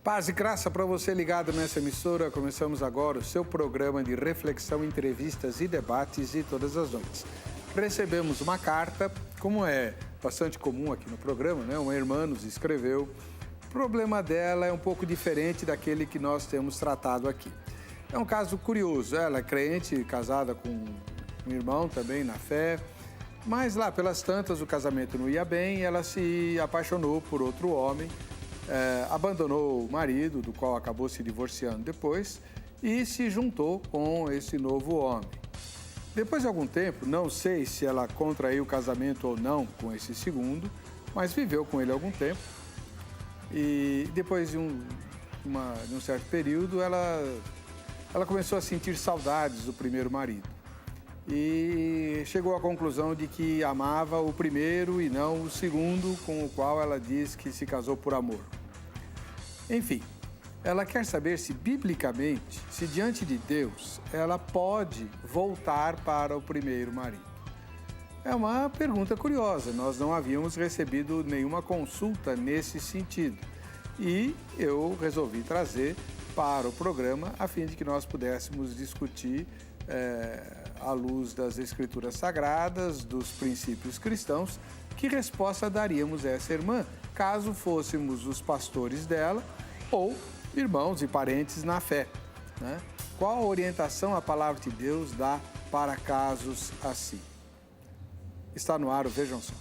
Paz e graça para você ligado nessa emissora. Começamos agora o seu programa de reflexão, entrevistas e debates de todas as noites. Recebemos uma carta, como é bastante comum aqui no programa, né? Uma irmã nos escreveu. O problema dela é um pouco diferente daquele que nós temos tratado aqui. É um caso curioso. Ela é crente, casada com um irmão também na fé, mas lá pelas tantas o casamento não ia bem e ela se apaixonou por outro homem. Abandonou o marido, do qual acabou se divorciando depois, e se juntou com esse novo homem. Depois de algum tempo, não sei se ela contraiu o casamento ou não com esse segundo, mas viveu com ele algum tempo. E depois de um certo período, ela começou a sentir saudades do primeiro marido. E chegou à conclusão de que amava o primeiro e não o segundo, com o qual ela diz que se casou por amor. Enfim, ela quer saber se biblicamente, se diante de Deus, ela pode voltar para o primeiro marido. É uma pergunta curiosa, nós não havíamos recebido nenhuma consulta nesse sentido. E eu resolvi trazer para o programa a fim de que nós pudéssemos discutir à luz das Escrituras Sagradas, dos princípios cristãos, que resposta daríamos a essa irmã, caso fôssemos os pastores dela ou irmãos e parentes na fé, né? Qual a orientação a palavra de Deus dá para casos assim? Está no ar o Vejam Só.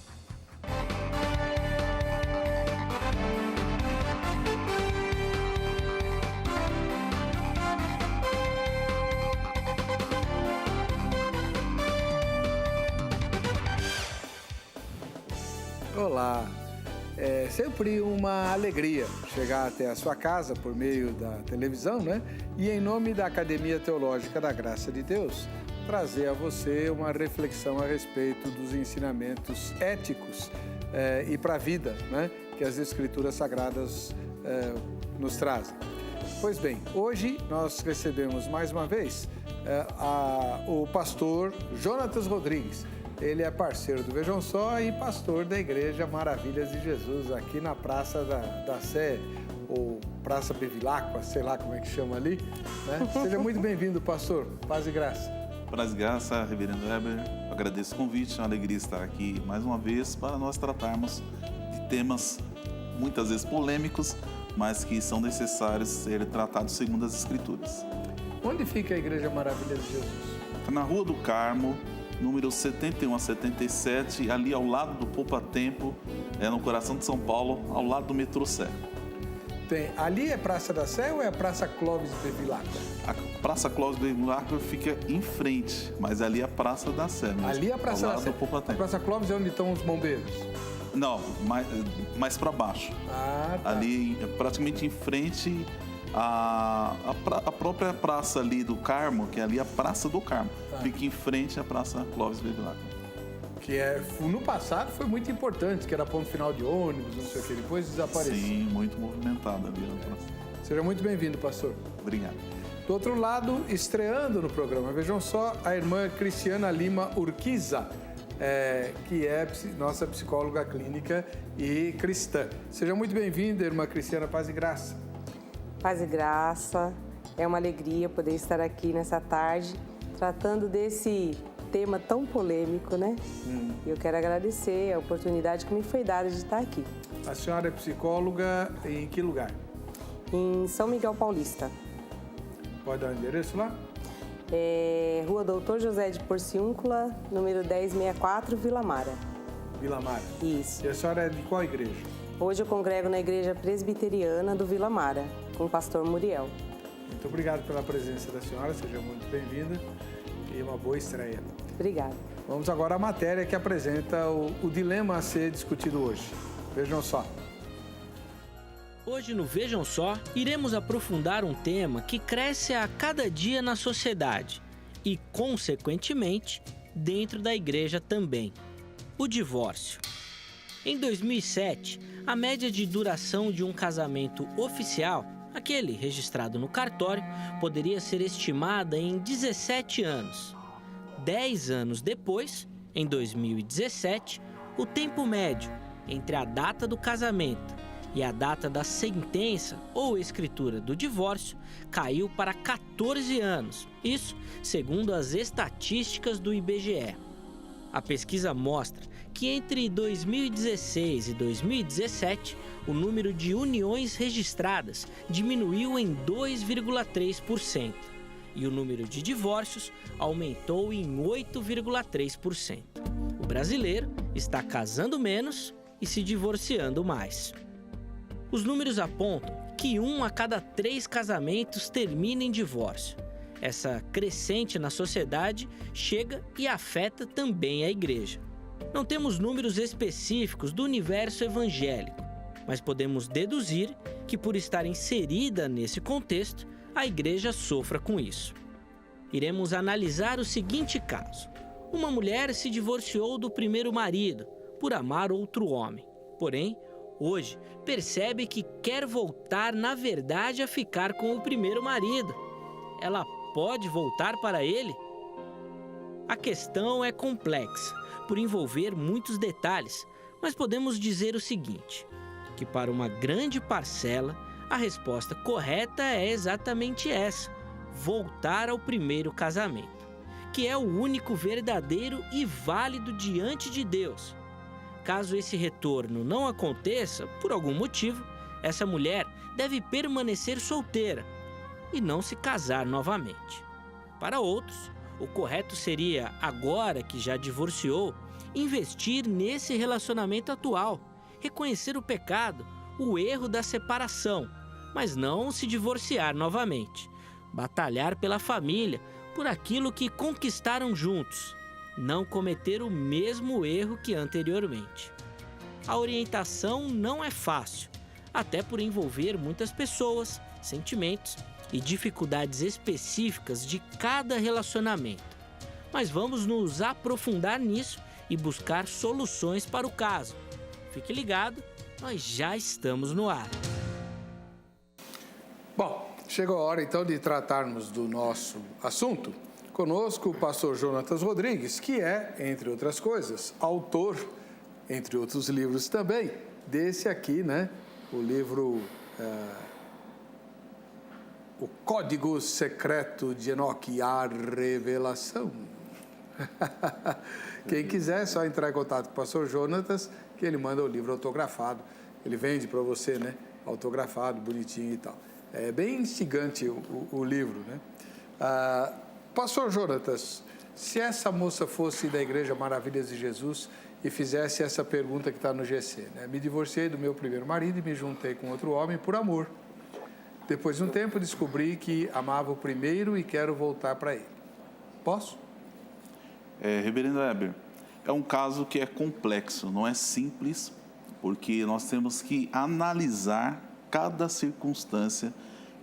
Olá, é sempre uma alegria chegar até a sua casa por meio da televisão, né? E em nome da Academia Teológica da Graça de Deus, trazer a você uma reflexão a respeito dos ensinamentos éticos e para a vida, né? Que as Escrituras Sagradas nos trazem. Pois bem, hoje nós recebemos mais uma vez o pastor Jonatas Rodrigues. Ele é parceiro do Vejam Só e pastor da Igreja Maravilhas de Jesus, aqui na Praça da Sé, ou Praça Bevilacqua, sei lá como é que chama ali, né? Seja muito bem-vindo, pastor. Paz e graça. Paz e graça, reverendo Weber. Agradeço o convite, é uma alegria estar aqui mais uma vez para nós tratarmos de temas muitas vezes polêmicos, mas que são necessários ser tratados segundo as Escrituras. Onde fica a Igreja Maravilhas de Jesus? Na Rua do Carmo, número 71 a 77, ali ao lado do Poupa Tempo, no coração de São Paulo, ao lado do metrô Sé. Ali é Praça da Sé ou é a Praça Clóvis Bevilacqua? A Praça Clóvis Bevilacqua fica em frente, mas ali é a Praça da Sé mesmo, ali é a Praça ao da lado Sé. do Poupa Tempo. A Praça Clóvis é onde estão os bombeiros? Não, mais para baixo. Ah, tá. Ali, praticamente em frente à própria praça ali do Carmo, que é ali a Praça do Carmo. Tá. Fica em frente à Praça Clóvis Bevilacqua. Que no passado foi muito importante, que era ponto final de ônibus, não sei o que, depois desapareceu. Sim, muito movimentada ali. Seja muito bem-vindo, pastor. Obrigado. Do outro lado, estreando no programa, vejam só, a irmã Cristiana Lima Urquiza, que é nossa psicóloga clínica e cristã. Seja muito bem-vinda, irmã Cristiana, paz e graça. Paz e graça, é uma alegria poder estar aqui nessa tarde, tratando desse tema tão polêmico, né? Eu quero agradecer a oportunidade que me foi dada de estar aqui. A senhora é psicóloga em que lugar? Em São Miguel Paulista. Pode dar o endereço lá? Rua Doutor José de Porciúncula, número 1064, Vila Mara. Vila Mara. Isso. E a senhora é de qual igreja? Hoje eu congrego na Igreja Presbiteriana do Vila Mara, com o pastor Muriel. Muito obrigado pela presença da senhora, seja muito bem-vinda e uma boa estreia. Obrigada. Vamos agora à matéria que apresenta o dilema a ser discutido hoje. Vejam só. Hoje no Vejam Só, iremos aprofundar um tema que cresce a cada dia na sociedade e, consequentemente, dentro da igreja também: o divórcio. Em 2007, a média de duração de um casamento oficial, aquele registrado no cartório, poderia ser estimada em 17 anos. 10 anos depois, em 2017, o tempo médio entre a data do casamento e a data da sentença ou escritura do divórcio caiu para 14 anos, isso segundo as estatísticas do IBGE. A pesquisa mostra que entre 2016 e 2017, o número de uniões registradas diminuiu em 2,3% e o número de divórcios aumentou em 8,3%. O brasileiro está casando menos e se divorciando mais. Os números apontam que 1 a cada 3 casamentos termina em divórcio. Essa crescente na sociedade chega e afeta também a igreja. Não temos números específicos do universo evangélico, mas podemos deduzir que, por estar inserida nesse contexto, a igreja sofra com isso. Iremos analisar o seguinte caso. Uma mulher se divorciou do primeiro marido por amar outro homem. Porém, hoje percebe que quer voltar, na verdade, a ficar com o primeiro marido. Ela pode voltar para ele? A questão é complexa, por envolver muitos detalhes, mas podemos dizer o seguinte, que para uma grande parcela, a resposta correta é exatamente essa: voltar ao primeiro casamento, que é o único verdadeiro e válido diante de Deus. Caso esse retorno não aconteça, por algum motivo, essa mulher deve permanecer solteira e não se casar novamente. Para outros, o correto seria, agora que já divorciou, investir nesse relacionamento atual, reconhecer o pecado, o erro da separação, mas não se divorciar novamente. Batalhar pela família, por aquilo que conquistaram juntos, não cometer o mesmo erro que anteriormente. A orientação não é fácil, até por envolver muitas pessoas, sentimentos e dificuldades específicas de cada relacionamento. Mas vamos nos aprofundar nisso e buscar soluções para o caso. Fique ligado, nós já estamos no ar. Bom, chegou a hora então de tratarmos do nosso assunto. Conosco o pastor Jonatas Rodrigues, que é, entre outras coisas, autor, entre outros livros também, desse aqui, né? O livro O Código Secreto de Enoque, a Revelação. Quem quiser, é só entrar em contato com o pastor Jonatas, que ele manda o livro autografado. Ele vende para você, né? Autografado, bonitinho e tal. É bem instigante o livro, né? Pastor Jonatas, se essa moça fosse da Igreja Maravilhas de Jesus e fizesse essa pergunta que está no GC, né? Me divorciei do meu primeiro marido e me juntei com outro homem por amor. Depois de um tempo, descobri que amava o primeiro e quero voltar para ele. Posso? Reverendo Heber, é um caso que é complexo, não é simples, porque nós temos que analisar cada circunstância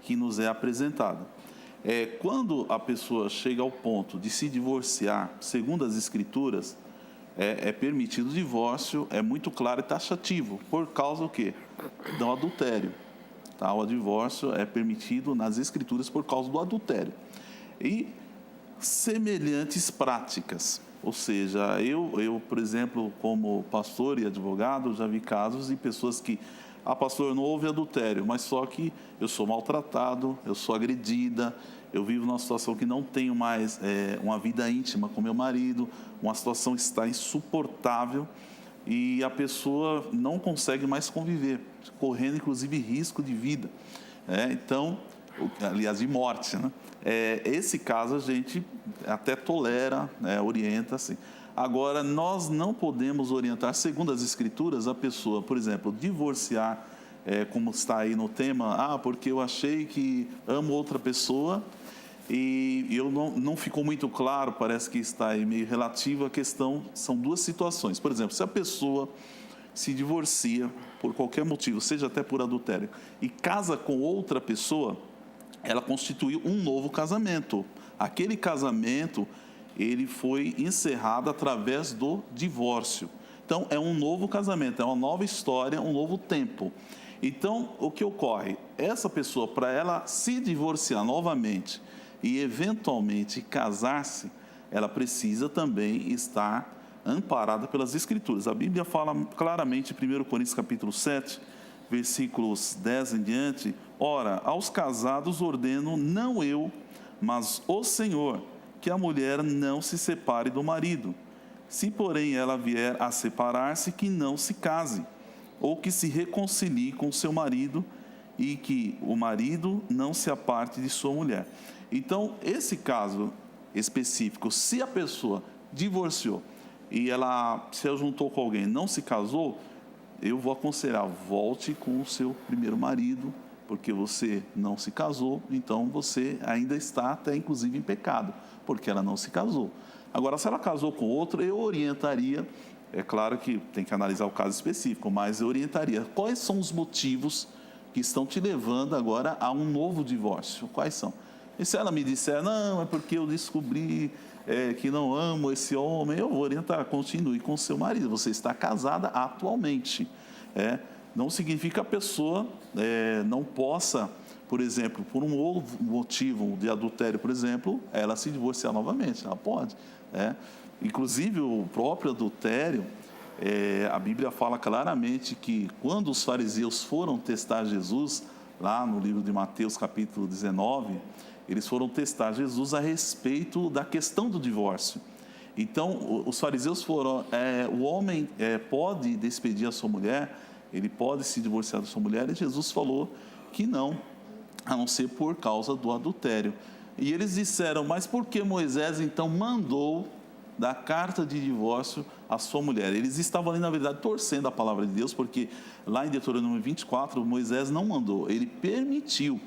que nos é apresentada. Quando a pessoa chega ao ponto de se divorciar, segundo as Escrituras, é permitido o divórcio, é muito claro e taxativo, por causa do quê? Do adultério. Tá? O divórcio é permitido nas Escrituras por causa do adultério. E semelhantes práticas, ou seja, eu, por exemplo, como pastor e advogado, já vi casos de pessoas que, pastor, não houve adultério, mas só que eu sou maltratado, eu sou agredida, eu vivo numa situação que não tenho mais uma vida íntima com meu marido, uma situação está insuportável e a pessoa não consegue mais conviver, correndo inclusive risco de vida, então, aliás, de morte, né? Esse caso a gente até tolera, orienta assim. Agora, nós não podemos orientar, segundo as Escrituras, a pessoa, por exemplo, divorciar, como está aí no tema, porque eu achei que amo outra pessoa e eu não ficou muito claro, parece que está aí meio relativo à questão, são duas situações. Por exemplo, se a pessoa se divorcia por qualquer motivo, seja até por adultério, e casa com outra pessoa, ela constituiu um novo casamento. Aquele casamento, ele foi encerrado através do divórcio. Então, é um novo casamento, é uma nova história, um novo tempo. Então, o que ocorre? Essa pessoa, para ela se divorciar novamente e, eventualmente, casar-se, ela precisa também estar amparada pelas Escrituras. A Bíblia fala claramente, em 1 Coríntios capítulo 7, versículos 10 em diante, ora, aos casados ordeno, não eu, mas o Senhor, que a mulher não se separe do marido. Se, porém, ela vier a separar-se, que não se case, ou que se reconcilie com seu marido, e que o marido não se aparte de sua mulher. Então, esse caso específico, se a pessoa divorciou e ela se juntou com alguém, não se casou, eu vou aconselhar, volte com o seu primeiro marido, porque você não se casou, então você ainda está até inclusive em pecado, porque ela não se casou. Agora, se ela casou com outro, eu orientaria, é claro que tem que analisar o caso específico, mas eu orientaria quais são os motivos que estão te levando agora a um novo divórcio. Quais são? E se ela me disser, não, é porque eu descobri que não amo esse homem, eu vou orientar, continue com o seu marido, você está casada atualmente. Não significa que a pessoa não possa, por exemplo, por um outro motivo de adultério, por exemplo, ela se divorciar novamente, ela pode. Inclusive, o próprio adultério, a Bíblia fala claramente que quando os fariseus foram testar Jesus, lá no livro de Mateus, capítulo 19, eles foram testar Jesus a respeito da questão do divórcio. Então, os fariseus foram, o homem pode despedir a sua mulher, ele pode se divorciar da sua mulher, e Jesus falou que não, a não ser por causa do adultério. E eles disseram, mas por que Moisés então mandou dar carta de divórcio à sua mulher? Eles estavam ali, na verdade, torcendo a palavra de Deus, porque lá em Deuteronômio 24, Moisés não mandou, ele permitiu.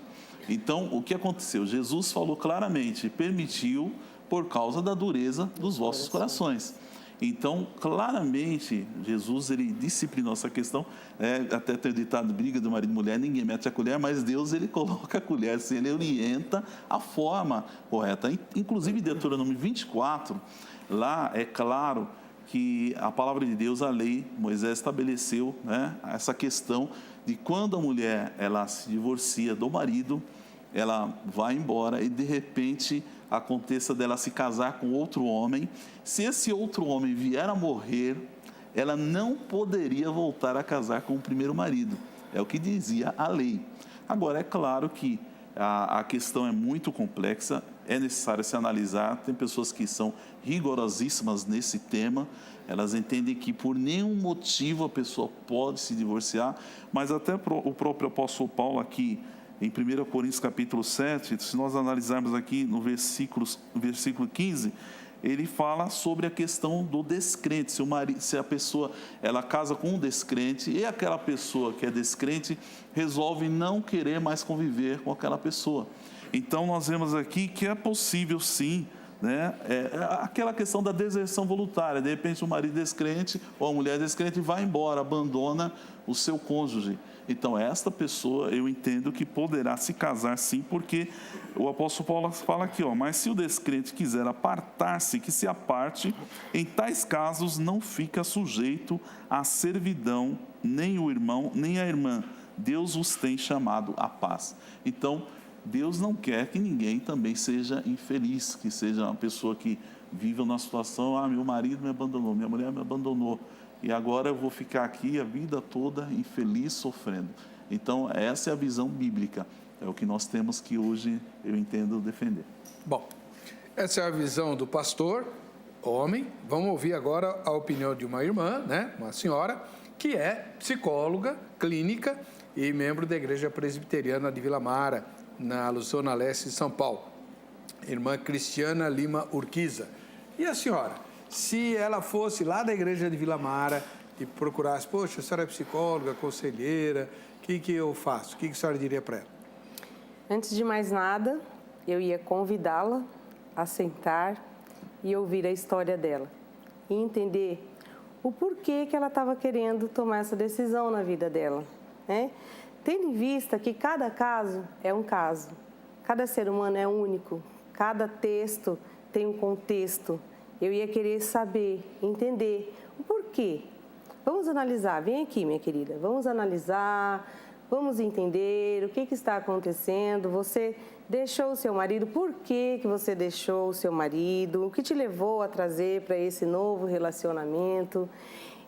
Então, o que aconteceu? Jesus falou claramente, permitiu por causa da dureza dos vossos corações. Então, claramente, Jesus, ele disciplinou essa questão, até ter ditado briga do marido e mulher, ninguém mete a colher, mas Deus, ele coloca a colher, assim, ele orienta a forma correta. Inclusive, em Deuteronômio 24, lá é claro que a palavra de Deus, a lei, Moisés estabeleceu, essa questão de quando a mulher ela se divorcia do marido, ela vai embora e de repente aconteça dela se casar com outro homem, se esse outro homem vier a morrer, ela não poderia voltar a casar com o primeiro marido, é o que dizia a lei. Agora, é claro que a questão é muito complexa, é necessário se analisar, tem pessoas que são rigorosíssimas nesse tema, elas entendem que por nenhum motivo a pessoa pode se divorciar, mas até o próprio apóstolo Paulo aqui, em 1 Coríntios capítulo 7, se nós analisarmos aqui no versículo 15, ele fala sobre a questão do descrente. Se a pessoa ela casa com um descrente e aquela pessoa que é descrente resolve não querer mais conviver com aquela pessoa. Então, nós vemos aqui que é possível, sim, aquela questão da deserção voluntária. De repente, o marido descrente ou a mulher descrente vai embora, abandona o seu cônjuge. Então, esta pessoa, eu entendo que poderá se casar, sim, porque o apóstolo Paulo fala aqui, mas se o descrente quiser apartar-se, que se aparte, em tais casos não fica sujeito à servidão, nem o irmão, nem a irmã. Deus os tem chamado à paz. Então, Deus não quer que ninguém também seja infeliz, que seja uma pessoa que vive uma situação, meu marido me abandonou, minha mulher me abandonou, e agora eu vou ficar aqui a vida toda infeliz, sofrendo. Então, essa é a visão bíblica, é o que nós temos que hoje, eu entendo, defender. Bom, essa é a visão do pastor, homem. Vamos ouvir agora a opinião de uma irmã, uma senhora, que é psicóloga, clínica e membro da Igreja Presbiteriana de Vila Mara, na Zona Leste de São Paulo, irmã Cristiana Lima Urquiza. E a senhora, se ela fosse lá da igreja de Vila Mara e procurasse, poxa, a senhora é psicóloga, conselheira, o que eu faço? O que a senhora diria para ela? Antes de mais nada, eu ia convidá-la a sentar e ouvir a história dela e entender o porquê que ela estava querendo tomar essa decisão na vida dela, Tendo em vista que cada caso é um caso, cada ser humano é único, cada texto tem um contexto. Eu ia querer saber, entender o porquê. Vamos analisar, vem aqui, minha querida, vamos analisar, vamos entender o que está acontecendo. Você deixou o seu marido, por que você deixou o seu marido? O que te levou a trazer para esse novo relacionamento?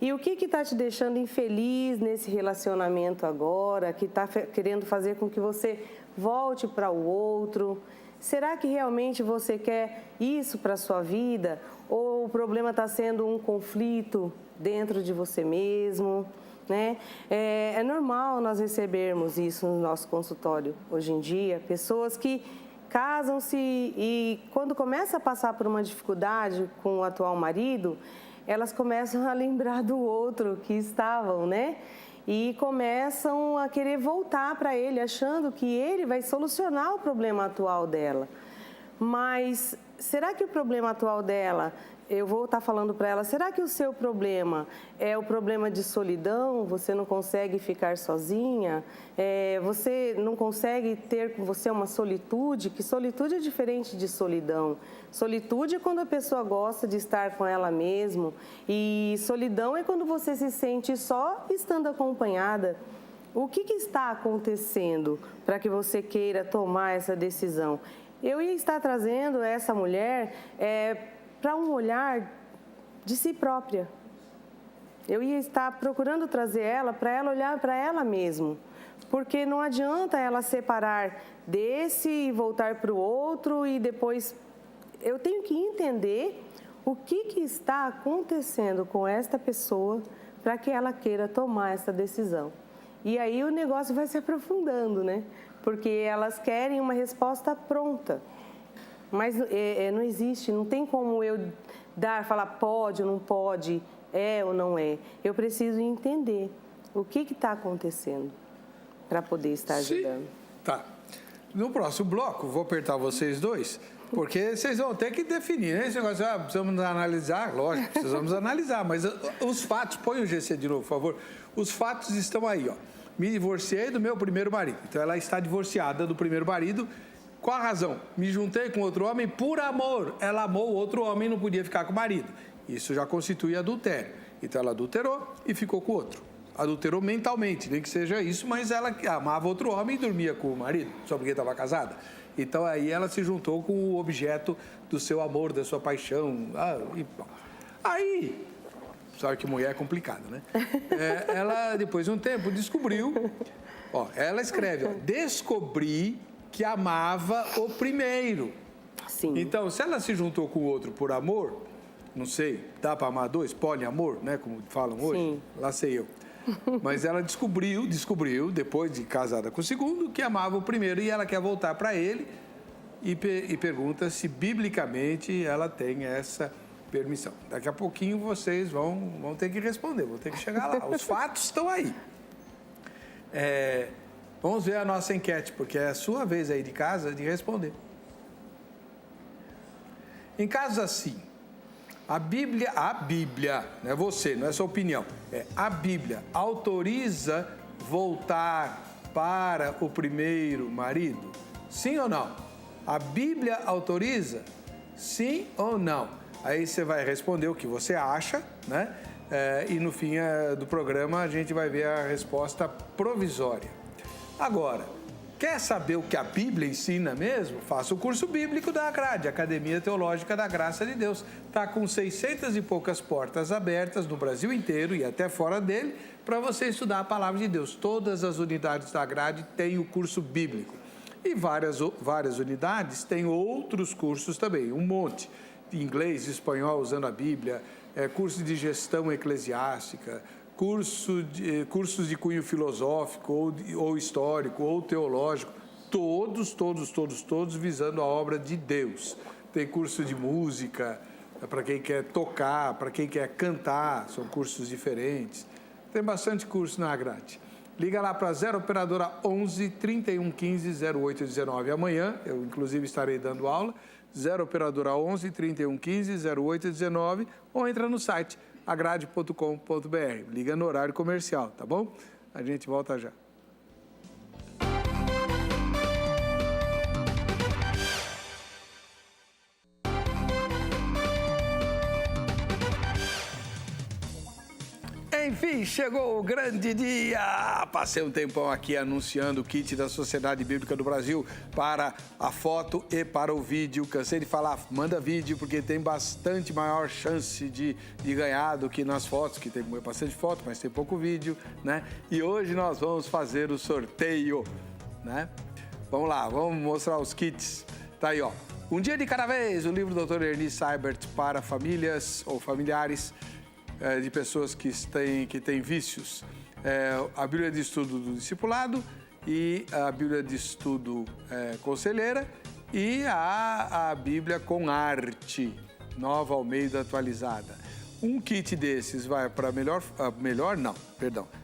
E o que está te deixando infeliz nesse relacionamento agora, que está querendo fazer com que você volte para o outro? Será que realmente você quer isso para a sua vida? Ou o problema está sendo um conflito dentro de você mesmo? Né? É normal nós recebermos isso no nosso consultório hoje em dia, pessoas que casam-se e quando começa a passar por uma dificuldade com o atual marido, elas começam a lembrar do outro que estavam, né? E começam a querer voltar para ele, achando que ele vai solucionar o problema atual dela. Mas será que o problema atual dela, eu vou estar falando para ela, será que o seu problema é o problema de solidão? Você não consegue ficar sozinha? Você não consegue ter com você uma solitude? Que solitude é diferente de solidão. Solitude é quando a pessoa gosta de estar com ela mesma. E solidão é quando você se sente só estando acompanhada. O que está acontecendo para que você queira tomar essa decisão? Eu ia estar trazendo essa mulher para um olhar de si própria. Eu ia estar procurando trazer ela para ela olhar para ela mesma. Porque não adianta ela separar desse e voltar para o outro e depois... Eu tenho que entender o que está acontecendo com esta pessoa para que ela queira tomar essa decisão. E aí o negócio vai se aprofundando, né? Porque elas querem uma resposta pronta. Mas não existe, não tem como eu falar pode ou não pode, é ou não é. Eu preciso entender o que está acontecendo para poder estar ajudando. Tá. No próximo bloco, vou apertar vocês dois, porque vocês vão ter que definir, né? Esse negócio, precisamos analisar, lógico, precisamos analisar, mas os fatos, põe o GC de novo, por favor. Os fatos estão aí, ó. Me divorciei do meu primeiro marido. Então, ela está divorciada do primeiro marido. Qual a razão? Me juntei com outro homem por amor. Ela amou o outro homem e não podia ficar com o marido. Isso já constitui adultério. Então, ela adulterou e ficou com o outro. Adulterou mentalmente, nem que seja isso, mas ela amava outro homem e dormia com o marido, só porque estava casada. Então, aí ela se juntou com o objeto do seu amor, da sua paixão. Aí, sabe que mulher é complicada, né? Ela, depois de um tempo, descobriu... ela escreve, descobri que amava o primeiro. Sim. Então, se ela se juntou com o outro por amor, não sei, dá para amar dois? Poliamor, né? Como falam hoje? Sim. Lá sei eu. Mas ela descobriu, depois de casada com o segundo, que amava o primeiro e ela quer voltar para ele e pergunta se, biblicamente, ela tem essa permissão. Daqui a pouquinho vocês vão ter que responder, vão ter que chegar lá. Os fatos estão aí. Vamos ver a nossa enquete, porque é a sua vez aí de casa de responder. Em casos assim, a Bíblia, não é você, não é sua opinião, a Bíblia autoriza voltar para o primeiro marido? Sim ou não? A Bíblia autoriza? Sim ou não? Aí você vai responder o que você acha, né? E no fim do programa a gente vai ver a resposta provisória. Agora, quer saber o que a Bíblia ensina mesmo? Faça o curso bíblico da AGRADE, Academia Teológica da Graça de Deus. Está com 600 e poucas portas abertas no Brasil inteiro e até fora dele para você estudar a Palavra de Deus. Todas as unidades da AGRADE têm o curso bíblico. E várias unidades têm outros cursos também, um monte. De inglês, espanhol, usando a Bíblia, curso de gestão eclesiástica, cursos de cunho filosófico ou histórico ou teológico, todos visando a obra de Deus. Tem curso de música, para quem quer tocar, para quem quer cantar, são cursos diferentes. Tem bastante curso na AGRADE. Liga lá para 0 operadora 11 31 15 08 19. Amanhã, eu inclusive estarei dando aula, 0 operadora 11 31 15 08 19, ou entra no site agrade.com.br. Liga no horário comercial, tá bom? A gente volta já. Em Enfim, chegou o grande dia! Passei um tempão aqui anunciando o kit da Sociedade Bíblica do Brasil para a foto e para o vídeo. Cansei de falar, manda vídeo, porque tem bastante maior chance de ganhar do que nas fotos, que tem bastante foto, mas tem pouco vídeo, né? E hoje nós vamos fazer o sorteio, né? Vamos lá, vamos mostrar os kits. Tá aí, ó. Um dia de cada vez, o livro do Dr. Ernie Seibert para famílias ou familiares de pessoas que têm vícios. A Bíblia de Estudo do Discipulado e a Bíblia de Estudo Conselheira e a Bíblia com arte, Nova Almeida atualizada. Um kit desses vai para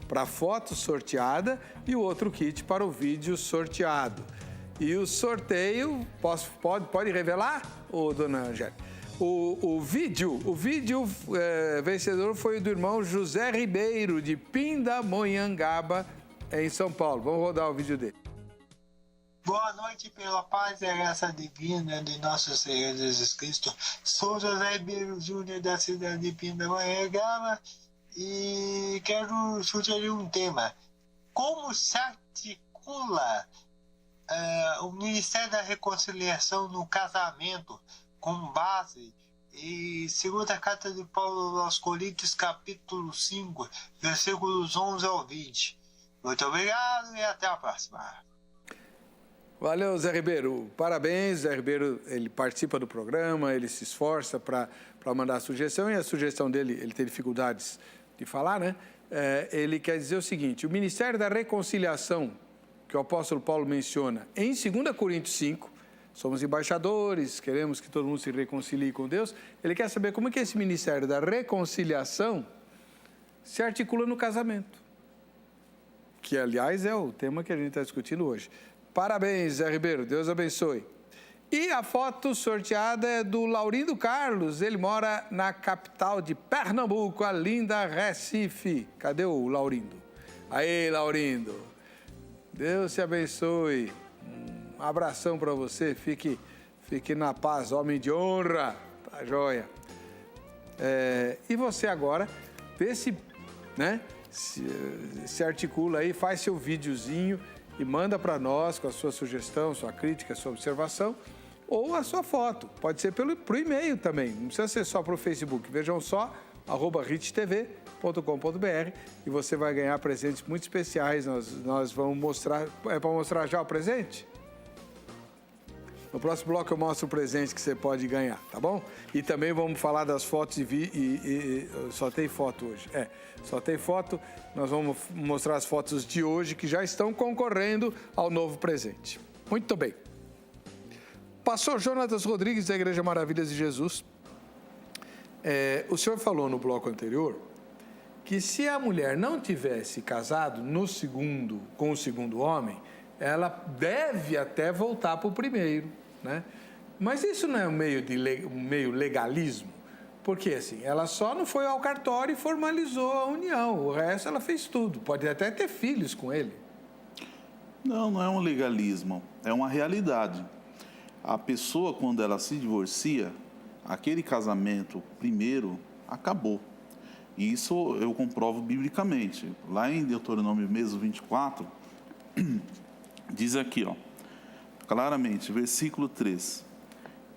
para foto sorteada e o outro kit para o vídeo sorteado. E o sorteio, pode revelar, dona Angélica? O vídeo vencedor foi do irmão José Ribeiro, de Pindamonhangaba, em São Paulo. Vamos rodar o vídeo dele. Boa noite, pela paz e a graça divina de nosso Senhor Jesus Cristo. Sou José Ribeiro Júnior, da cidade de Pindamonhangaba, e quero sugerir um tema. Como se articula o Ministério da Reconciliação no casamento com base em 2ª Carta de Paulo aos Coríntios, capítulo 5, versículos 11 ao 20. Muito obrigado e até a próxima. Valeu, Zé Ribeiro. Parabéns, Zé Ribeiro. Ele participa do programa, ele se esforça para mandar a sugestão, e a sugestão dele, ele tem dificuldades de falar, né? Ele quer dizer o seguinte: o Ministério da Reconciliação, que o apóstolo Paulo menciona em 2 Coríntios 5, somos embaixadores, queremos que todo mundo se reconcilie com Deus. Ele quer saber como é que esse Ministério da Reconciliação se articula no casamento, que, aliás, é o tema que a gente está discutindo hoje. Parabéns, Zé Ribeiro, Deus abençoe. E a foto sorteada é do Laurindo Carlos, ele mora na capital de Pernambuco, a linda Recife. Cadê o Laurindo? Aí, Laurindo, Deus te abençoe. Um abração para você, fique na paz, homem de honra, tá joia. E você agora, vê se, né, se articula aí, faz seu videozinho e manda para nós com a sua sugestão, sua crítica, sua observação, ou a sua foto. Pode ser pro e-mail também, não precisa ser só para o Facebook. Vejam só, @richtv.com.br, e você vai ganhar presentes muito especiais. Nós vamos mostrar, para mostrar já o presente? No próximo bloco eu mostro o presente que você pode ganhar, tá bom? E também vamos falar das fotos só tem foto hoje. Só tem foto. Nós vamos mostrar as fotos de hoje que já estão concorrendo ao novo presente. Muito bem. Pastor Jonatas Rodrigues, da Igreja Maravilhas de Jesus. O senhor falou no bloco anterior que se a mulher não tivesse casado com o segundo homem, ela deve até voltar para o primeiro, né? Mas isso não é um meio legalismo? Porque assim, ela só não foi ao cartório e formalizou a união, o resto ela fez tudo, pode até ter filhos com ele. Não é um legalismo, é uma realidade. A pessoa, quando ela se divorcia, aquele casamento primeiro acabou. E isso eu comprovo biblicamente. Lá em Deuteronômio mesmo 24, diz aqui, claramente, versículo 3.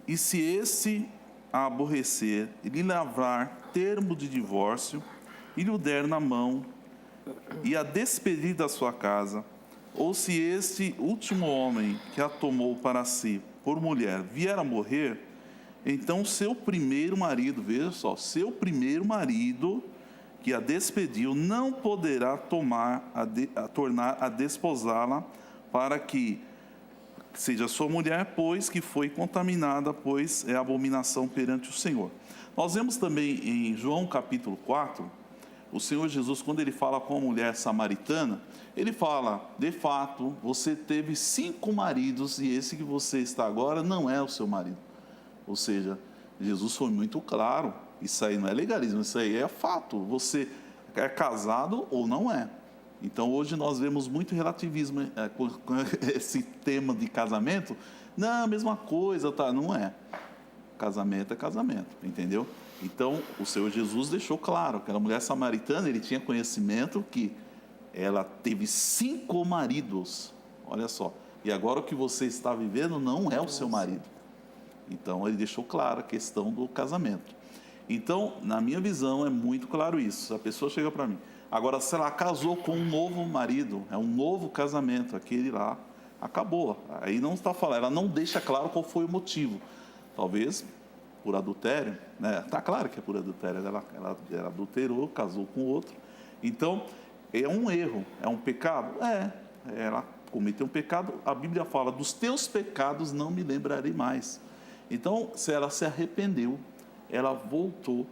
E se este a aborrecer e lhe lavrar termo de divórcio, e lhe o der na mão, e a despedir da sua casa, ou se este último homem que a tomou para si por mulher vier a morrer, então seu primeiro marido, veja só, seu primeiro marido que a despediu não poderá tornar a desposá-la, para que seja sua mulher, pois que foi contaminada, pois é abominação perante o Senhor. Nós vemos também em João capítulo 4, o Senhor Jesus, quando ele fala com a mulher samaritana, ele fala, de fato, você teve 5 maridos e esse que você está agora não é o seu marido. Ou seja, Jesus foi muito claro, isso aí não é legalismo, isso aí é fato, você é casado ou não é. Então, hoje nós vemos muito relativismo com esse tema de casamento. Não, a mesma coisa, tá? Não é. Casamento é casamento, entendeu? Então, o Senhor Jesus deixou claro, aquela mulher samaritana, ele tinha conhecimento que ela teve 5 maridos, olha só, e agora o que você está vivendo não é o seu marido. Então, ele deixou claro a questão do casamento. Então, na minha visão, é muito claro isso. A pessoa chega para mim. Agora, se ela casou com um novo marido, é um novo casamento, aquele lá, acabou. Aí não está falando, ela não deixa claro qual foi o motivo. Talvez por adultério, né? Está claro que é por adultério. Ela adulterou, casou com outro. Então, é um erro, é um pecado? Ela cometeu um pecado. A Bíblia fala, dos teus pecados não me lembrarei mais. Então, se ela se arrependeu, ela voltou,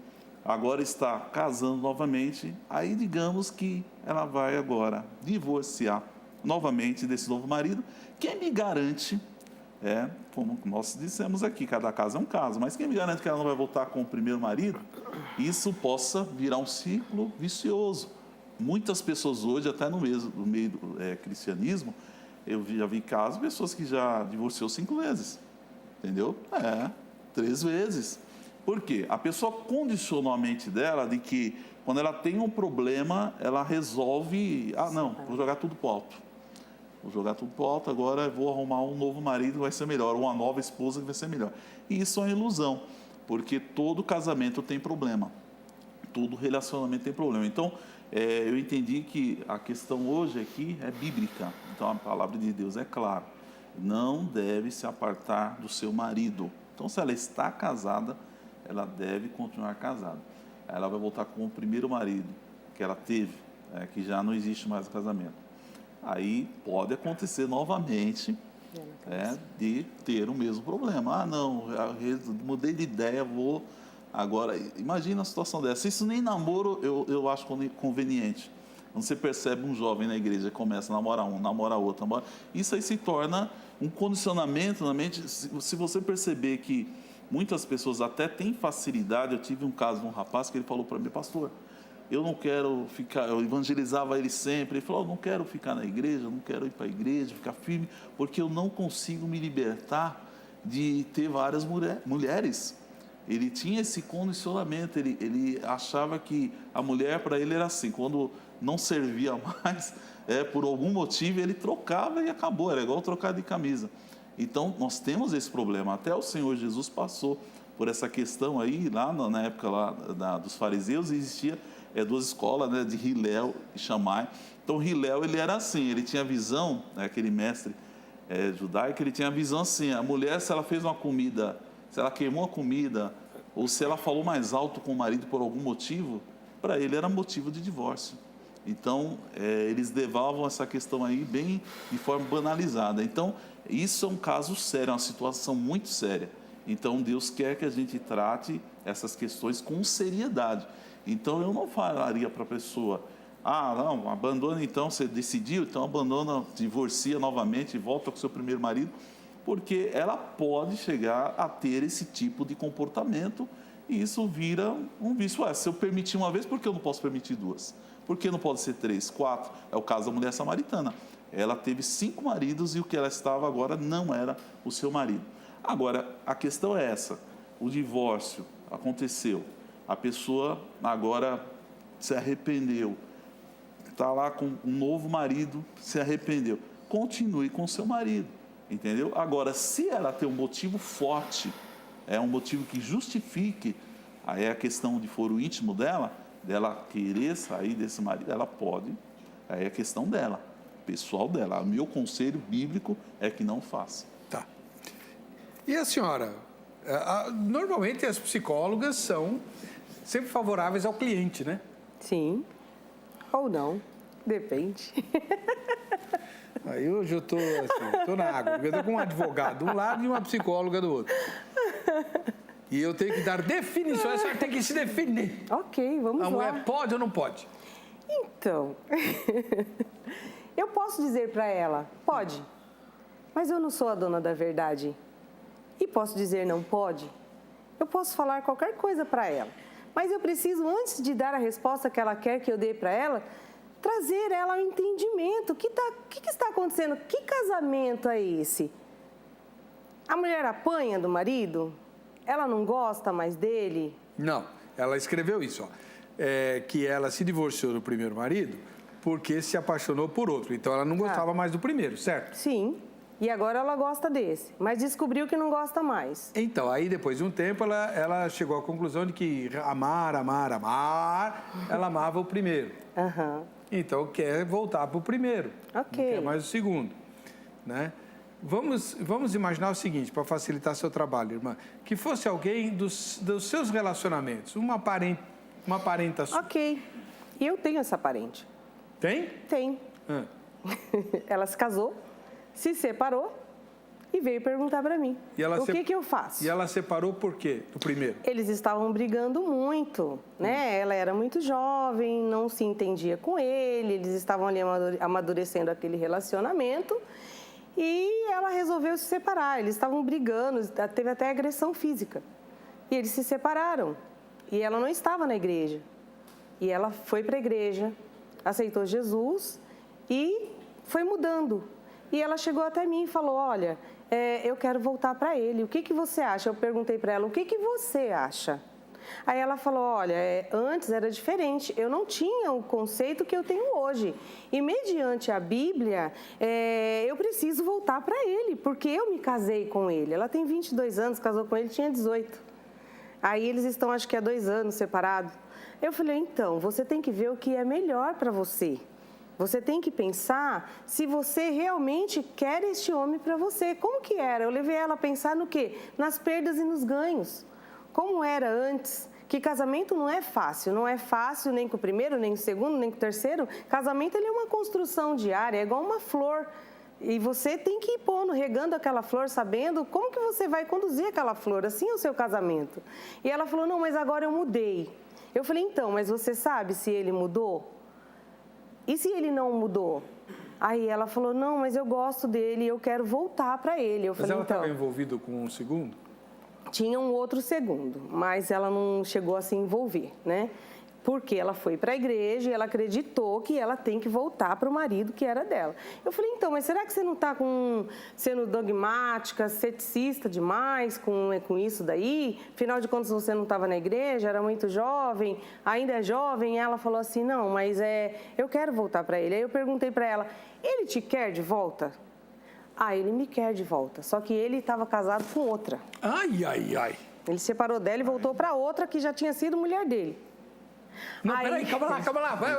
agora está casando novamente, aí digamos que ela vai agora divorciar novamente desse novo marido. Quem me garante, como nós dissemos aqui, cada caso é um caso, mas quem me garante que ela não vai voltar com o primeiro marido? Isso possa virar um ciclo vicioso. Muitas pessoas hoje, até no meio do cristianismo, eu já vi casos de pessoas que já divorciou 5 vezes, entendeu? 3 vezes. Por quê? A pessoa condicionou a mente dela de que quando ela tem um problema, ela resolve, não, vou jogar tudo para o alto. Vou jogar tudo para o alto, agora vou arrumar um novo marido que vai ser melhor, ou uma nova esposa que vai ser melhor. E isso é uma ilusão, porque todo casamento tem problema, todo relacionamento tem problema. Então, eu entendi que a questão hoje aqui é bíblica. Então, a palavra de Deus é clara. Não deve se apartar do seu marido. Então, se ela está casada, ela deve continuar casada. Ela vai voltar com o primeiro marido que ela teve, que já não existe mais o casamento. Aí pode acontecer novamente de ter o mesmo problema. Não, mudei de ideia, vou... Agora, imagina a situação dessa. Isso nem namoro eu acho conveniente. Quando você percebe um jovem na igreja, começa a namorar um, namora outro, isso aí se torna um condicionamento na mente. Se você perceber que muitas pessoas até têm facilidade. Eu tive um caso de um rapaz que ele falou para mim, pastor, eu não quero ficar, eu evangelizava ele sempre. Ele falou, não quero ficar na igreja, não quero ir para a igreja, ficar firme, porque eu não consigo me libertar de ter várias mulheres. Ele tinha esse condicionamento, ele achava que a mulher para ele era assim, quando não servia mais, por algum motivo, ele trocava e acabou, era igual trocar de camisa. Então, nós temos esse problema. Até o Senhor Jesus passou por essa questão aí, lá na época lá, dos fariseus, existia 2 escolas, de Hilel e Shammai. Então, Hilel, ele era assim, ele tinha visão, aquele mestre judaico, ele tinha a visão assim, a mulher, se ela fez uma comida, se ela queimou a comida, ou se ela falou mais alto com o marido por algum motivo, para ele era motivo de divórcio. Então, eles levavam essa questão aí bem de forma banalizada. Então, isso é um caso sério, é uma situação muito séria. Então, Deus quer que a gente trate essas questões com seriedade. Então, eu não falaria para a pessoa, não, abandona então, você decidiu, então abandona, divorcia novamente e volta com o seu primeiro marido, porque ela pode chegar a ter esse tipo de comportamento e isso vira um vício. Se eu permitir uma vez, por que eu não posso permitir 2? Por que não pode ser 3, 4? É o caso da mulher samaritana. Ela teve 5 maridos e o que ela estava agora não era o seu marido. Agora, a questão é essa. O divórcio aconteceu. A pessoa agora se arrependeu. Está lá com um novo marido, se arrependeu. Continue com o seu marido, entendeu? Agora, se ela tem um motivo forte, um motivo que justifique, aí é a questão de foro íntimo dela querer sair desse marido, ela pode, aí é a questão dela, pessoal dela. O meu conselho bíblico é que não faça. Tá. E a senhora? Normalmente as psicólogas são sempre favoráveis ao cliente, né? Sim. Ou não. Depende. Aí hoje eu tô na água, porque eu tô com um advogado de um lado e uma psicóloga do outro. E eu tenho que dar definições, a senhora tem que se definir. Ok, vamos lá. A mulher pode ou não pode? Então, eu posso dizer para ela, pode, mas eu não sou a dona da verdade. E posso dizer não pode? Eu posso falar qualquer coisa para ela, mas eu preciso, antes de dar a resposta que ela quer que eu dê para ela, trazer ela ao entendimento. O que está acontecendo? Que casamento é esse? A mulher apanha do marido? Ela não gosta mais dele? Não. ela escreveu isso, ó, que ela se divorciou do primeiro marido porque se apaixonou por outro. Então, ela não gostava mais do primeiro, certo? Sim. E agora ela gosta desse, mas descobriu que não gosta mais. Então, aí depois de um tempo, ela chegou à conclusão de que amar, ela amava o primeiro. Aham. Então, quer voltar para o primeiro. Ok. Não quer mais o segundo, né? Vamos imaginar o seguinte, para facilitar seu trabalho, irmã. Que fosse alguém dos seus relacionamentos, uma parenta sua. Ok. E eu tenho essa parente. Tem? Tem. Ela se casou, se separou e veio perguntar para mim. O que eu faço? E ela separou por quê, do primeiro? Eles estavam brigando muito, né? Ela era muito jovem, não se entendia com ele, eles estavam ali amadurecendo aquele relacionamento e ela resolveu se separar. Eles estavam brigando, teve até agressão física. E eles se separaram. E ela não estava na igreja. E ela foi para a igreja, aceitou Jesus e foi mudando. E ela chegou até mim e falou, olha, eu quero voltar para ele. O que você acha? Eu perguntei para ela, o que você acha? Aí ela falou, olha, antes era diferente. Eu não tinha o conceito que eu tenho hoje. E mediante a Bíblia, eu preciso voltar para ele, porque eu me casei com ele. Ela tem 22 anos, casou com ele, tinha 18. Aí eles estão, acho que há 2 anos separados. Eu falei, então, você tem que ver o que é melhor para você. Você tem que pensar se você realmente quer este homem para você. Como que era? Eu levei ela a pensar no quê? Nas perdas e nos ganhos. Como era antes? Que casamento não é fácil. Não é fácil nem com o primeiro, nem com o segundo, nem com o terceiro. Casamento ele é uma construção diária, é igual uma flor. E você tem que ir pondo, regando aquela flor, sabendo como que você vai conduzir aquela flor. Assim é o seu casamento. E ela falou, não, mas agora eu mudei. Eu falei, então, mas você sabe se ele mudou? E se ele não mudou? Aí ela falou, não, mas eu gosto dele, eu quero voltar para ele. Eu falei, ela então, estava envolvida com um segundo? Tinha um outro segundo, mas ela não chegou a se envolver, né? Porque ela foi para a igreja e ela acreditou que ela tem que voltar para o marido que era dela. Eu falei, então, mas será que você não está sendo dogmática, ceticista demais com isso daí? Afinal de contas, você não estava na igreja, era muito jovem, ainda é jovem. E ela falou assim, não, mas eu quero voltar para ele. Aí eu perguntei para ela, ele te quer de volta? Ah, ele me quer de volta, só que ele estava casado com outra. Ai, ai, ai. Ele separou dela e voltou para outra que já tinha sido mulher dele. Não, peraí, calma lá. Vai.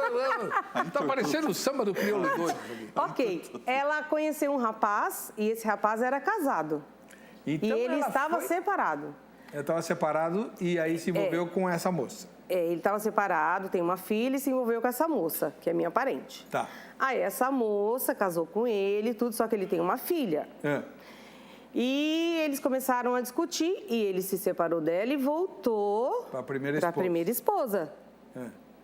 Tá parecendo o samba do crioulo doido. Ok, ela conheceu um rapaz e esse rapaz era casado. Então, e ele estava separado. Ele estava separado e aí se envolveu com essa moça. Ele estava separado, tem uma filha e se envolveu com essa moça, que é minha parente. Tá. Aí essa moça casou com ele, tudo, só que ele tem uma filha. E eles começaram a discutir e ele se separou dela e voltou para a primeira esposa.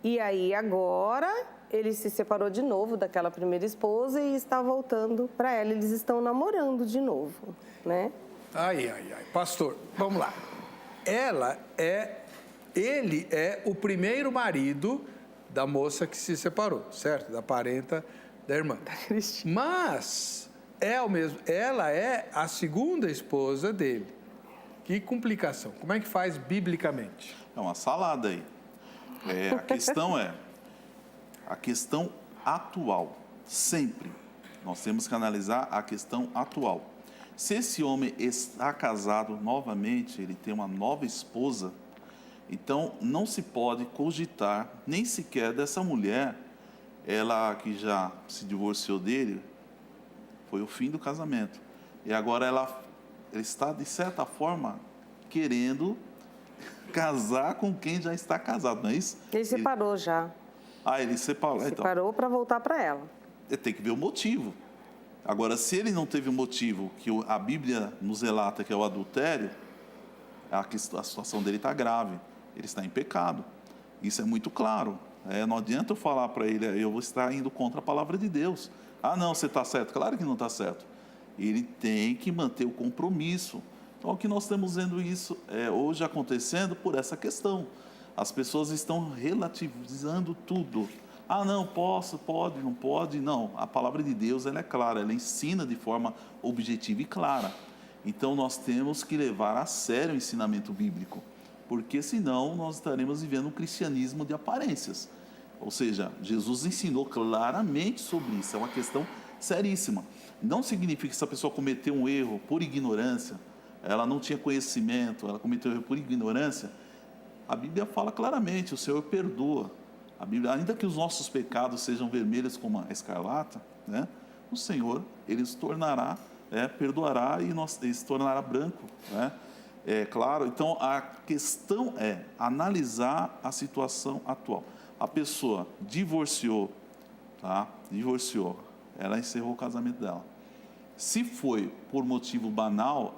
E aí agora ele se separou de novo daquela primeira esposa e está voltando para ela. Eles estão namorando de novo, né? Ai. Pastor, vamos lá. Ele é o primeiro marido da moça que se separou, certo? Da parenta da irmã. Mas ela é a segunda esposa dele. Que complicação. Como é que faz biblicamente? É uma salada aí. A questão a questão atual. Sempre nós temos que analisar a questão atual. Se esse homem está casado novamente, ele tem uma nova esposa, então não se pode cogitar nem sequer dessa mulher, ela que já se divorciou dele, foi o fim do casamento. E agora ela está, de certa forma, querendo casar com quem já está casado, não é isso? Ele separou já. Ele separou. Separou para voltar para ela. Tem que ver o motivo. Agora, se ele não teve o motivo que a Bíblia nos relata, que é o adultério, a situação dele está grave. Ele está em pecado. Isso é muito claro. Não adianta eu falar para ele, eu vou estar indo contra a palavra de Deus. Não, você está certo. Claro que não está certo. Ele tem que manter o compromisso. Então, o que nós estamos vendo isso hoje acontecendo por essa questão. As pessoas estão relativizando tudo. Não, pode, não pode. Não, a palavra de Deus ela é clara, ela ensina de forma objetiva e clara. Então, nós temos que levar a sério o ensinamento bíblico. porque senão nós estaremos vivendo um cristianismo de aparências. Ou seja, Jesus ensinou claramente sobre isso, é uma questão seríssima. Não significa que essa pessoa cometeu um erro por ignorância, ela não tinha conhecimento, ela cometeu um erro por ignorância. A Bíblia fala claramente, o Senhor perdoa. A Bíblia, ainda que os nossos pecados sejam vermelhos como a escarlata, né, o Senhor, Ele se tornará, perdoará e se tornará branco, né? É claro, então a questão é analisar a situação atual. A pessoa divorciou, tá? Divorciou, ela encerrou o casamento dela. Se foi por motivo banal,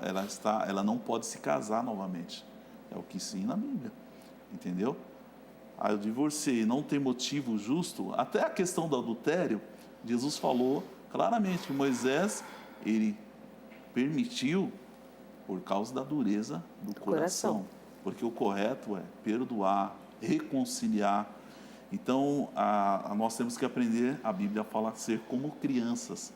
ela não pode se casar novamente. É o que ensina a Bíblia, entendeu? Eu divorciei, não tem motivo justo. Até a questão do adultério, Jesus falou claramente que Moisés, ele permitiu por causa da dureza do coração. Porque o correto é perdoar, reconciliar. Então, nós temos que aprender, a Bíblia fala, a ser como crianças.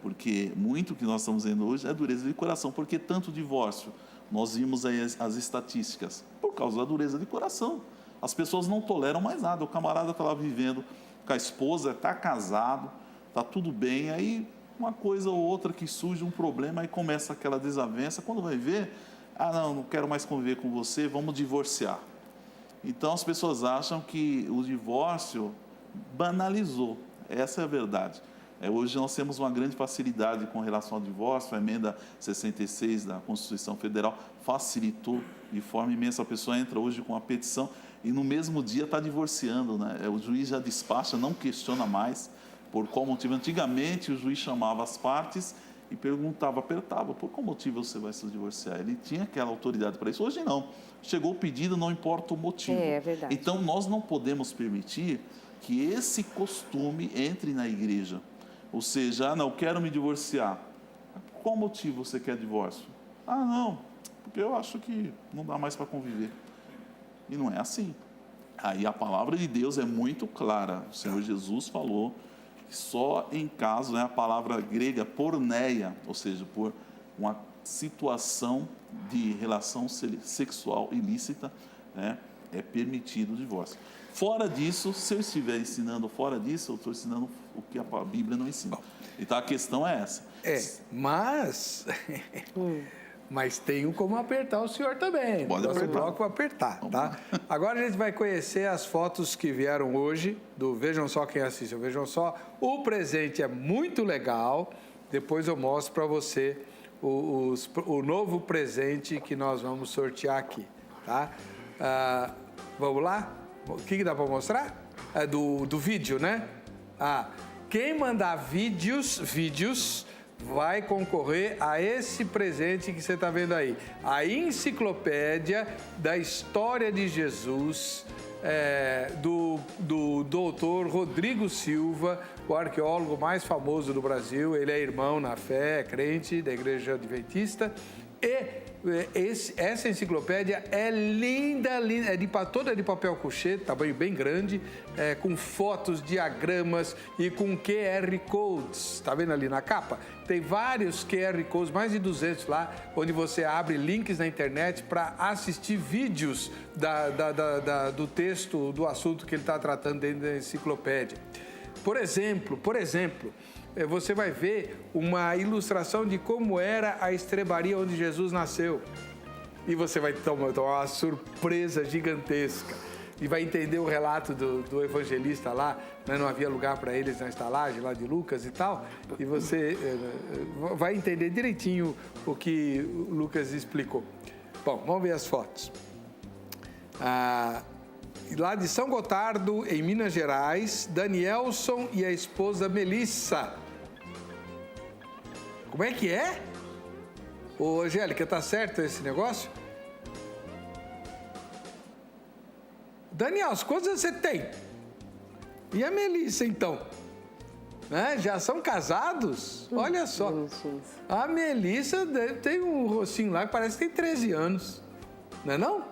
Porque muito que nós estamos vendo hoje é dureza de coração. Porque tanto divórcio, nós vimos aí as estatísticas, por causa da dureza de coração. As pessoas não toleram mais nada. O camarada está lá vivendo com a esposa, está casado, está tudo bem, aí uma coisa ou outra que surge um problema, aí começa aquela desavença. Quando vai ver, não quero mais conviver com você, vamos divorciar. Então as pessoas acham que o divórcio banalizou. Essa é a verdade. Hoje nós temos uma grande facilidade com relação ao divórcio. A emenda 66 da Constituição Federal facilitou de forma imensa. A pessoa entra hoje com a petição e no mesmo dia está divorciando, né? O juiz já despacha, não questiona mais por qual motivo. Antigamente o juiz chamava as partes e apertava, por qual motivo você vai se divorciar? Ele tinha aquela autoridade para isso. Hoje não. Chegou o pedido, não importa o motivo. É verdade. Então nós não podemos permitir que esse costume entre na igreja. Ou seja, não, quero me divorciar. Qual motivo você quer divórcio? Não, porque eu acho que não dá mais para conviver. E não é assim. Aí a palavra de Deus é muito clara. O Senhor Jesus falou que só em caso, né, a palavra grega porneia, ou seja, por uma situação de relação sexual ilícita, né, é permitido o divórcio. Fora disso, se eu estiver ensinando fora disso, eu estou ensinando o que a Bíblia não ensina. Então a questão é essa. Mas tem como apertar o senhor também. Pode apertar. Bloco apertar, tá? Agora a gente vai conhecer as fotos que vieram hoje do Vejam Só Quem Assiste. Vejam Só, o presente é muito legal. Depois eu mostro para você o novo presente que nós vamos sortear aqui, tá? Vamos lá? O que dá para mostrar? É do vídeo, né? Quem mandar vídeos vai concorrer a esse presente que você está vendo aí. A enciclopédia da história de Jesus, do doutor Rodrigo Silva, o arqueólogo mais famoso do Brasil. Ele é irmão na fé, é crente da Igreja Adventista. E essa enciclopédia é linda, toda de papel couché, tamanho bem grande, com fotos, diagramas e com QR Codes. Está vendo ali na capa? Tem vários QR Codes, mais de 200 lá, onde você abre links na internet para assistir vídeos do texto, do assunto que ele está tratando dentro da enciclopédia. Por exemplo, você vai ver uma ilustração de como era a estrebaria onde Jesus nasceu. E você vai tomar uma surpresa gigantesca. E vai entender o relato do evangelista lá, né? Não havia lugar para eles na estalagem lá de Lucas e tal. E você vai entender direitinho o que Lucas explicou. Bom, vamos ver as fotos. Lá de São Gotardo, em Minas Gerais, Danielson e a esposa Melissa. Como é que é? Ô, Angélica, tá certo esse negócio? Danielson, quantos anos você tem? E a Melissa, então? Já são casados? Olha só. A Melissa tem um rocinho lá que parece que tem 13 anos. Não é não?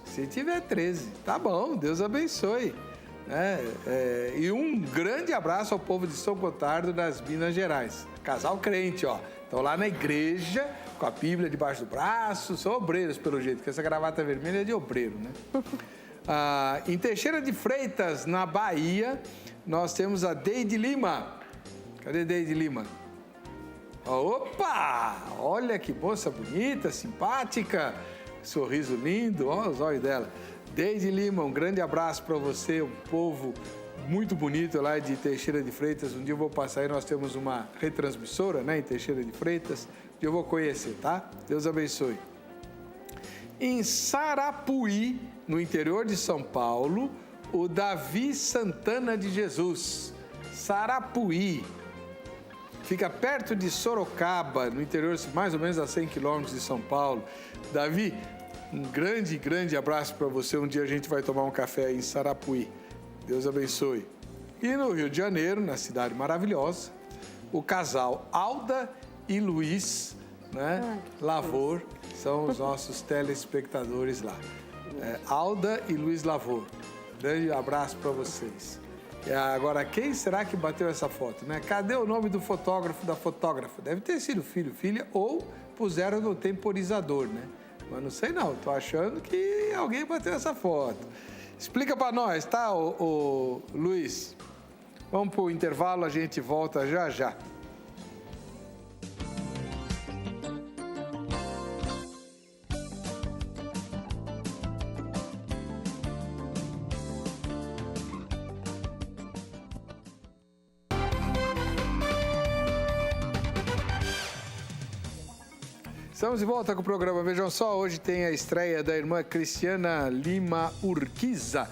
Se tiver 13, tá bom, Deus abençoe. E um grande abraço ao povo de São Gotardo, das Minas Gerais. Casal crente, ó. Estão lá na igreja, com a Bíblia debaixo do braço, são obreiros pelo jeito, porque essa gravata vermelha é de obreiro, né? Em Teixeira de Freitas, na Bahia, nós temos a Deide Lima. Cadê Deide Lima? Opa! Olha que moça bonita, simpática, sorriso lindo, olha os olhos dela. Deide Lima, um grande abraço para você, um povo muito bonito lá de Teixeira de Freitas. Um dia eu vou passar aí, nós temos uma retransmissora, né, em Teixeira de Freitas. Um dia eu vou conhecer, tá? Deus abençoe. Em Sarapuí, no interior de São Paulo, o Davi Santana de Jesus. Sarapuí. Fica perto de Sorocaba, no interior, mais ou menos a 100 quilômetros de São Paulo. Davi, um grande abraço para você. Um dia a gente vai tomar um café em Sarapuí. Deus abençoe. E no Rio de Janeiro, na cidade maravilhosa, o casal Alda e Luiz, né, Lavor, são os nossos telespectadores lá. Alda e Luiz Lavor. Grande abraço para vocês. Agora, quem será que bateu essa foto, né? Cadê o nome do fotógrafo, da fotógrafa? Deve ter sido filho, filha, ou puseram no temporizador, né? Mas não sei não, tô achando que alguém bateu essa foto. Explica para nós, tá, o Luiz? Vamos pro intervalo, a gente volta já já. Estamos de volta com o programa. Vejam só, hoje tem a estreia da irmã Cristiana Lima Urquiza,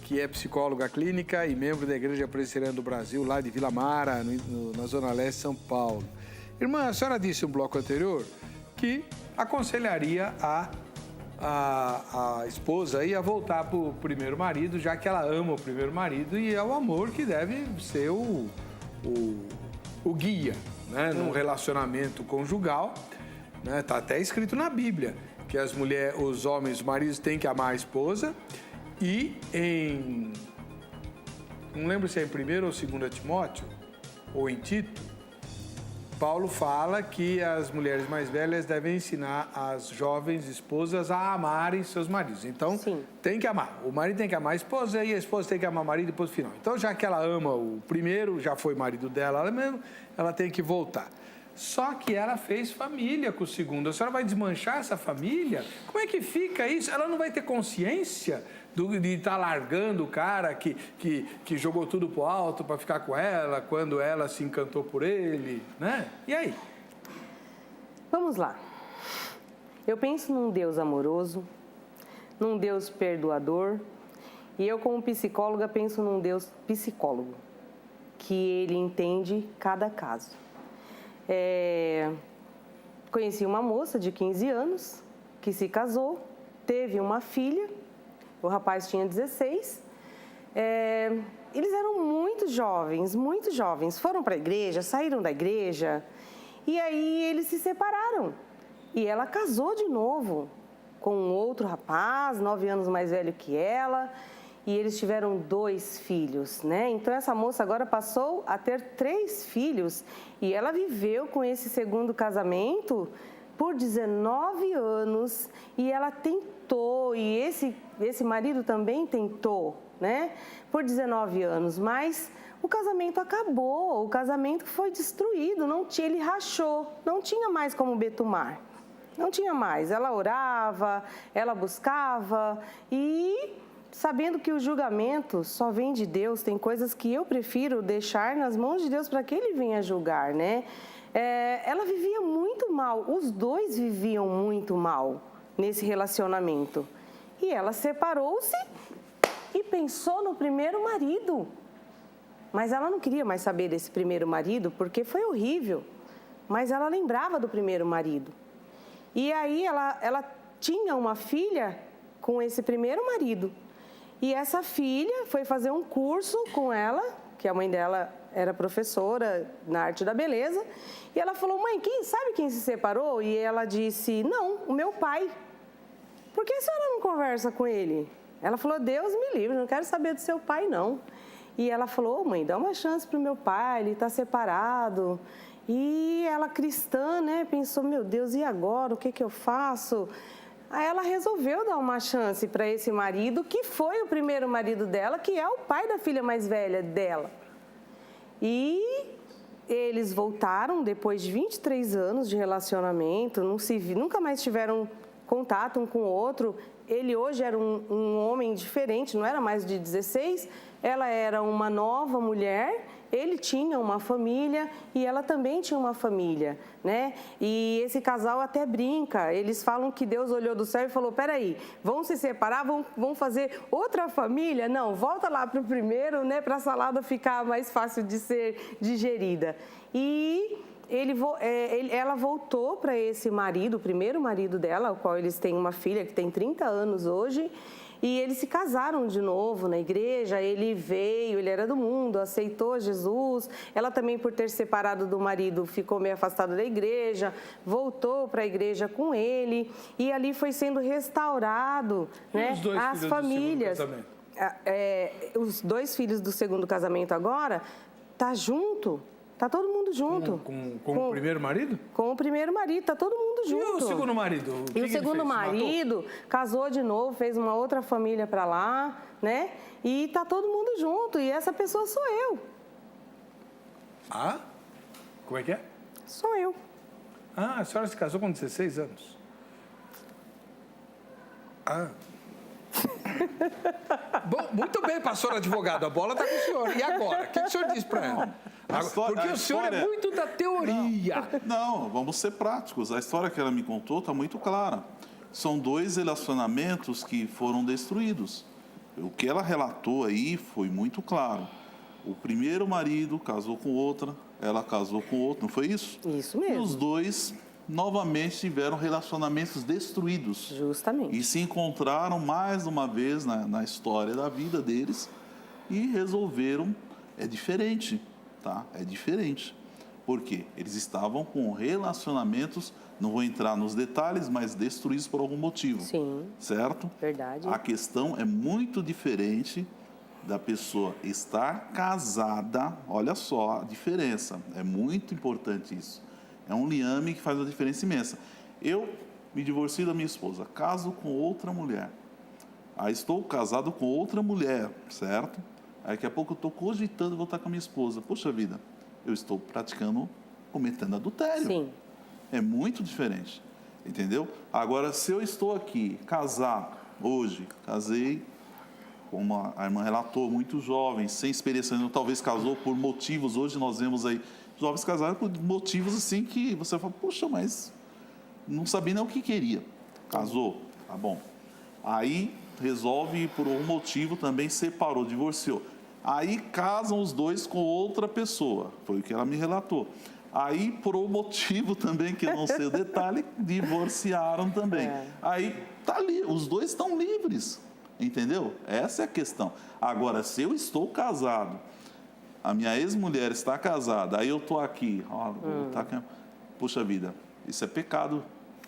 que é psicóloga clínica e membro da Igreja Presbiteriana do Brasil, lá de Vila Mara, na Zona Leste de São Paulo. Irmã, a senhora disse no bloco anterior que aconselharia a esposa a voltar para o primeiro marido, já que ela ama o primeiro marido e é o amor que deve ser o guia, né, num relacionamento conjugal. Né? Tá até escrito na Bíblia que os homens, os maridos têm que amar a esposa, e não lembro se é em 1º ou 2º Timóteo ou em Tito, Paulo fala que as mulheres mais velhas devem ensinar as jovens esposas a amarem seus maridos. Então, sim, tem que amar. O marido tem que amar a esposa e a esposa tem que amar o marido depois do final. Então, já que ela ama o primeiro, já foi marido dela, ela mesmo, ela tem que voltar. Só que ela fez família com o segundo. A senhora vai desmanchar essa família? Como é que fica isso? Ela não vai ter consciência de estar largando o cara que jogou tudo pro alto para ficar com ela, quando ela se encantou por ele, né? E aí? Vamos lá. Eu penso num Deus amoroso, num Deus perdoador, e eu, como psicóloga, penso num Deus psicólogo, que ele entende cada caso. Conheci uma moça de 15 anos que se casou, teve uma filha, o rapaz tinha 16. Eles eram muito jovens, foram para a igreja, saíram da igreja e aí eles se separaram. E ela casou de novo com um outro rapaz, 9 anos mais velho que ela, e eles tiveram 2 filhos, né? Então, essa moça agora passou a ter 3 filhos e ela viveu com esse segundo casamento por 19 anos e ela tentou, e esse marido também tentou, né? Por 19 anos, mas o casamento acabou, o casamento foi destruído, ele rachou, não tinha mais como betumar, não tinha mais. Ela orava, ela buscava e... sabendo que o julgamento só vem de Deus, tem coisas que eu prefiro deixar nas mãos de Deus para que Ele venha julgar, né? Ela vivia muito mal, os 2 viviam muito mal nesse relacionamento. E ela separou-se e pensou no primeiro marido. Mas ela não queria mais saber desse primeiro marido, porque foi horrível. Mas ela lembrava do primeiro marido. E aí ela tinha uma filha com esse primeiro marido. E essa filha foi fazer um curso com ela, que a mãe dela era professora na arte da beleza. E ela falou, mãe, sabe quem se separou? E ela disse, não, o meu pai. Por que a senhora não conversa com ele? Ela falou, Deus me livre, não quero saber do seu pai, não. E ela falou, mãe, dá uma chance pro meu pai, ele está separado. E ela, cristã, né, pensou, meu Deus, e agora? O que eu faço? Aí ela resolveu dar uma chance para esse marido, que foi o primeiro marido dela, que é o pai da filha mais velha dela. E eles voltaram depois de 23 anos de relacionamento, nunca mais tiveram contato um com o outro. Ele hoje era um homem diferente, não era mais de 16, ela era uma nova mulher. Ele tinha uma família e ela também tinha uma família, né? E esse casal até brinca, eles falam que Deus olhou do céu e falou, peraí, vão se separar, vão fazer outra família? Não, volta lá para o primeiro, né, para a salada ficar mais fácil de ser digerida. E ela voltou para esse marido, o primeiro marido dela, o qual eles têm uma filha que tem 30 anos hoje, e eles se casaram de novo na igreja. Ele veio, ele era do mundo, aceitou Jesus. Ela também, por ter separado do marido, ficou meio afastada da igreja, voltou para a igreja com ele e ali foi sendo restaurado, né, as famílias. Os dois filhos do segundo casamento agora tá junto. Tá todo mundo junto. Com o primeiro marido? Com o primeiro marido, tá todo mundo junto. E o segundo marido? E o segundo marido casou de novo, fez uma outra família para lá, né? E tá todo mundo junto. E essa pessoa sou eu. Ah? Como é que é? Sou eu. Ah, a senhora se casou com 16 anos. Ah. Bom, muito bem, pastor advogado, a bola está com o senhor. E agora? O que o senhor diz para ela? Porque o senhor é muito da teoria. Não, vamos ser práticos. A história que ela me contou está muito clara. São dois relacionamentos que foram destruídos. O que ela relatou aí foi muito claro. O primeiro marido casou com outra, ela casou com outro, não foi isso? Isso mesmo. E os dois novamente tiveram relacionamentos destruídos. Justamente. E se encontraram mais uma vez na história da vida deles e resolveram. É diferente, tá? É diferente. Por quê? Eles estavam com relacionamentos, não vou entrar nos detalhes, mas destruídos por algum motivo. Sim. Certo? Verdade. A questão é muito diferente da pessoa estar casada. Olha só a diferença. É muito importante isso. É um liame que faz uma diferença imensa. Eu me divorcio da minha esposa, caso com outra mulher. Aí estou casado com outra mulher, certo? Aí daqui a pouco eu estou cogitando voltar com a minha esposa. Poxa vida, eu estou cometendo adultério. Sim. É muito diferente, entendeu? Agora, se eu estou aqui, casado, hoje, casei, como a irmã relatou, muito jovem, sem experiência, talvez casou por motivos, hoje nós vemos aí, jovens casaram por motivos assim que você fala, poxa, mas não sabia nem o que queria. Casou, tá bom. Aí resolve, por um motivo, também separou, divorciou. Aí casam os dois com outra pessoa, foi o que ela me relatou. Aí, por um motivo também, que eu não sei o detalhe, divorciaram também. Aí, tá ali, os dois estão livres, entendeu? Essa é a questão. Agora, se eu estou casado, a minha ex-mulher está casada, aí eu estou aqui, puxa vida, isso é pecado,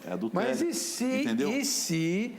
é adultério. Mas entendeu? E se...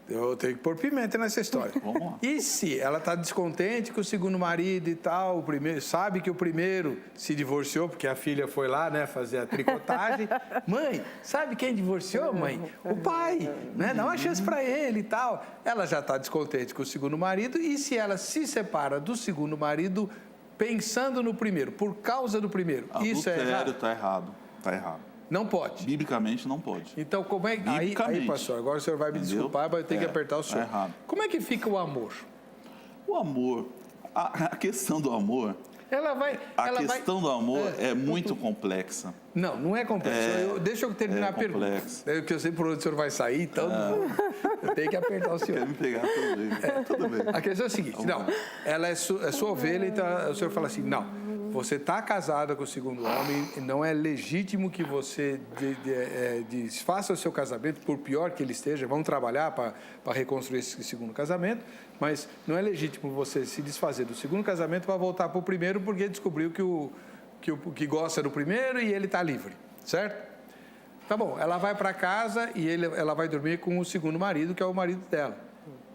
Eu tenho que pôr pimenta nessa história. Vamos lá. E se ela está descontente com o segundo marido e tal, o primeiro, sabe que o primeiro se divorciou, porque a filha foi lá, né, fazer a tricotagem. Mãe, sabe quem divorciou, mãe? O pai, né? Dá uma chance para ele e tal. Ela já está descontente com o segundo marido, e se ela se separa do segundo marido pensando no primeiro, por causa do primeiro, isso é errado? Está errado, está errado. Não pode. Biblicamente não pode. Então, como é que... Aí, pastor, agora o senhor vai me desculpar, mas eu tenho que apertar o senhor. É errado. Como é que fica o amor? O amor, a questão do amor... A questão do amor é muito complexa. Não é complexa. Deixa eu terminar a pergunta. Porque eu sei por onde o senhor vai sair, então eu tenho que apertar o senhor. Quer me pegar tudo bem. A questão é a seguinte, ela é sua ovelha, então o senhor fala assim, você está casada com o segundo homem, não é legítimo que você desfaça o seu casamento, por pior que ele esteja, vamos trabalhar para reconstruir esse segundo casamento, mas não é legítimo você se desfazer do segundo casamento para voltar para o primeiro, porque descobriu que gosta do primeiro e ele está livre, certo? Tá bom, ela vai para casa e ela vai dormir com o segundo marido, que é o marido dela,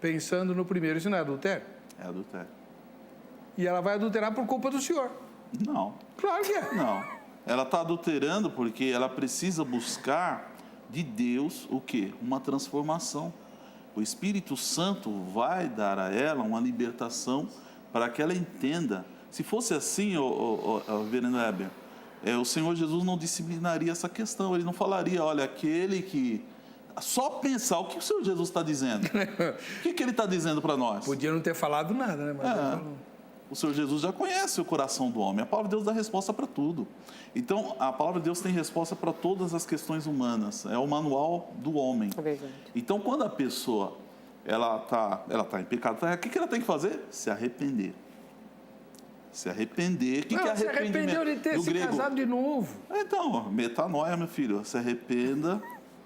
pensando no primeiro. Isso não é adultério? É adultério. E ela vai adulterar por culpa do senhor? Não. Claro que é. Não. Ela está adulterando porque ela precisa buscar de Deus o quê? Uma transformação. O Espírito Santo vai dar a ela uma libertação para que ela entenda. Se fosse assim, Reverendo Heber, o Senhor Jesus não disciplinaria essa questão. Ele não falaria, olha, aquele que... Só pensar o que o Senhor Jesus está dizendo. O que ele está dizendo para nós? Podia não ter falado nada, né? Mas ele falou. O Senhor Jesus já conhece o coração do homem. A palavra de Deus dá resposta para tudo. Então, a palavra de Deus tem resposta para todas as questões humanas. É o manual do homem. É verdade. Então, quando a pessoa ela tá em pecado, o que ela tem que fazer? Se arrepender. Se arrepender. O que é arrependimento? Se arrependeu de ter se casado de novo. Então, metanoia, meu filho. Se arrependa,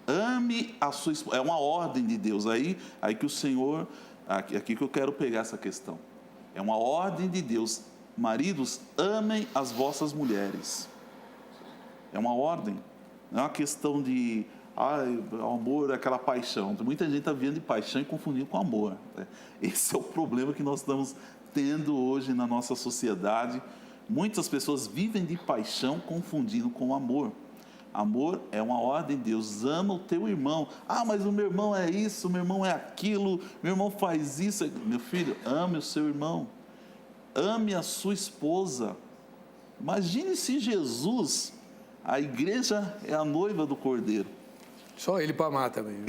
ame a sua esposa. É uma ordem de Deus. Aí que o Senhor... Aqui que eu quero pegar essa questão. É uma ordem de Deus. Maridos, amem as vossas mulheres. É uma ordem. Não é uma questão de... o amor é aquela paixão. Muita gente está vendo de paixão e confundindo com amor. Esse é o problema que nós estamos tendo hoje na nossa sociedade. Muitas pessoas vivem de paixão confundindo com amor. Amor é uma ordem de Deus. Ama o teu irmão. Mas o meu irmão é isso, o meu irmão é aquilo, meu irmão faz isso. Meu filho, ame o seu irmão. Ame a sua esposa. Imagine se Jesus, a igreja é a noiva do Cordeiro. Só ele para amar também.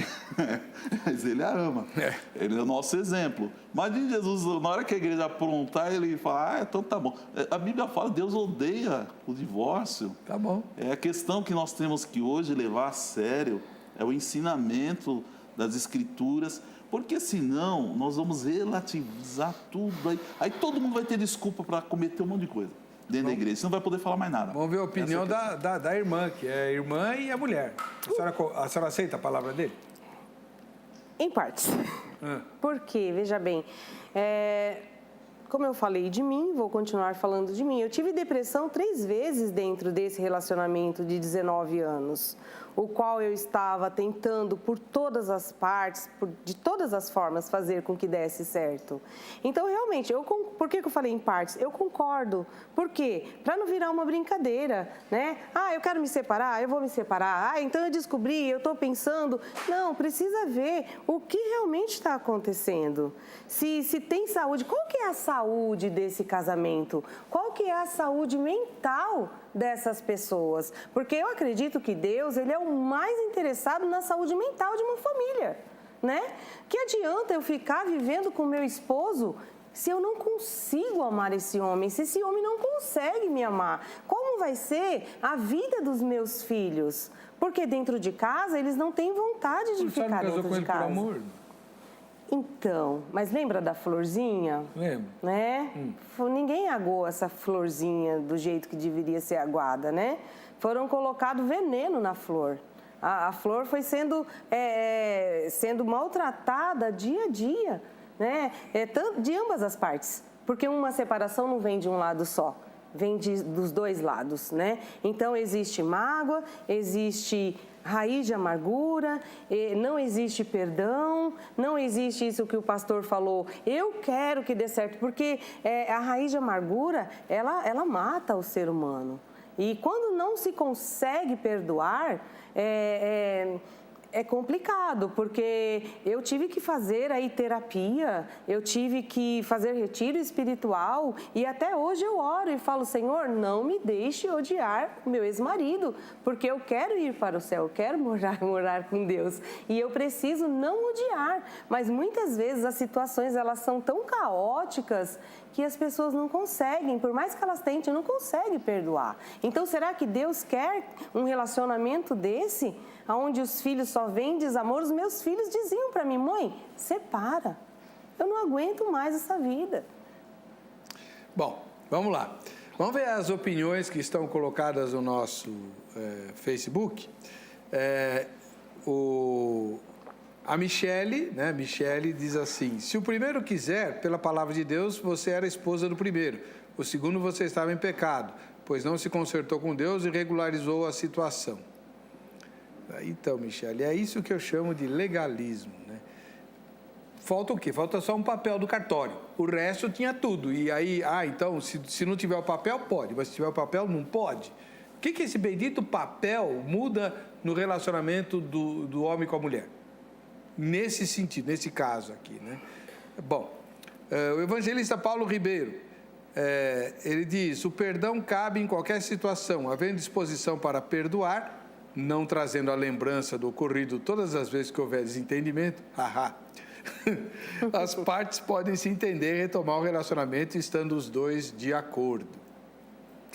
Mas ele a ama. Ele é o nosso exemplo. Imagine Jesus, na hora que a igreja aprontar, ele fala, então tá bom. A Bíblia fala, Deus odeia o divórcio. Tá bom. É a questão que nós temos que hoje levar a sério, é o ensinamento das Escrituras, porque senão nós vamos relativizar tudo. Aí todo mundo vai ter desculpa para cometer um monte de coisa dentro da igreja. Você não vai poder falar mais nada. Vamos ver a opinião da irmã, que é a irmã e a mulher. A senhora aceita a palavra dele? Em partes. Porque, veja bem, como eu falei de mim, vou continuar falando de mim. Eu tive depressão 3 vezes dentro desse relacionamento de 19 anos, o qual eu estava tentando por todas as partes, de todas as formas, fazer com que desse certo. Então, realmente, por que eu falei em partes? Eu concordo. Por quê? Para não virar uma brincadeira, né? Eu quero me separar, eu vou me separar. Então eu descobri, eu estou pensando. Não, precisa ver o que realmente está acontecendo. Se tem saúde, qual que é a saúde desse casamento? Qual que é a saúde mental dessas pessoas? Porque eu acredito que Deus, ele é o mais interessado na saúde mental de uma família, né? Que adianta eu ficar vivendo com meu esposo se eu não consigo amar esse homem, se esse homem não consegue me amar? Como vai ser a vida dos meus filhos? Porque dentro de casa eles não têm vontade de ficar dentro de casa. Por amor? Então, mas lembra da florzinha? Lembro. Né? Ninguém aguou essa florzinha do jeito que deveria ser aguada, né? Foram colocado veneno na flor. A flor foi sendo maltratada dia a dia, né? De ambas as partes. Porque uma separação não vem de um lado só, vem dos dois lados, né? Então, existe mágoa, existe raiz de amargura, não existe perdão, não existe isso que o pastor falou. Eu quero que dê certo, porque a raiz de amargura, ela mata o ser humano. E quando não se consegue perdoar, é complicado, porque eu tive que fazer aí terapia, eu tive que fazer retiro espiritual e até hoje eu oro e falo, Senhor, não me deixe odiar o meu ex-marido, porque eu quero ir para o céu, eu quero morar com Deus e eu preciso não odiar, mas muitas vezes as situações elas são tão caóticas que as pessoas não conseguem, por mais que elas tentem, não conseguem perdoar. Então, será que Deus quer um relacionamento desse, onde os filhos só veem desamor? Os meus filhos diziam para mim, mãe, separa, eu não aguento mais essa vida. Bom, vamos lá. Vamos ver as opiniões que estão colocadas no nosso Facebook. A Michele, né? Michele diz assim, se o primeiro quiser, pela palavra de Deus, você era esposa do primeiro. O segundo, você estava em pecado, pois não se consertou com Deus e regularizou a situação. Então, Michele, é isso que eu chamo de legalismo, né? Falta o quê? Falta só um papel do cartório. O resto tinha tudo. E aí, então, se não tiver o papel, pode. Mas se tiver o papel, não pode. O que esse bendito papel muda no relacionamento do homem com a mulher? Nesse sentido, nesse caso aqui, né? Bom, o evangelista Paulo Ribeiro, ele diz: o perdão cabe em qualquer situação, havendo disposição para perdoar, não trazendo a lembrança do ocorrido todas as vezes que houver desentendimento, as partes podem se entender e retomar o relacionamento estando os dois de acordo.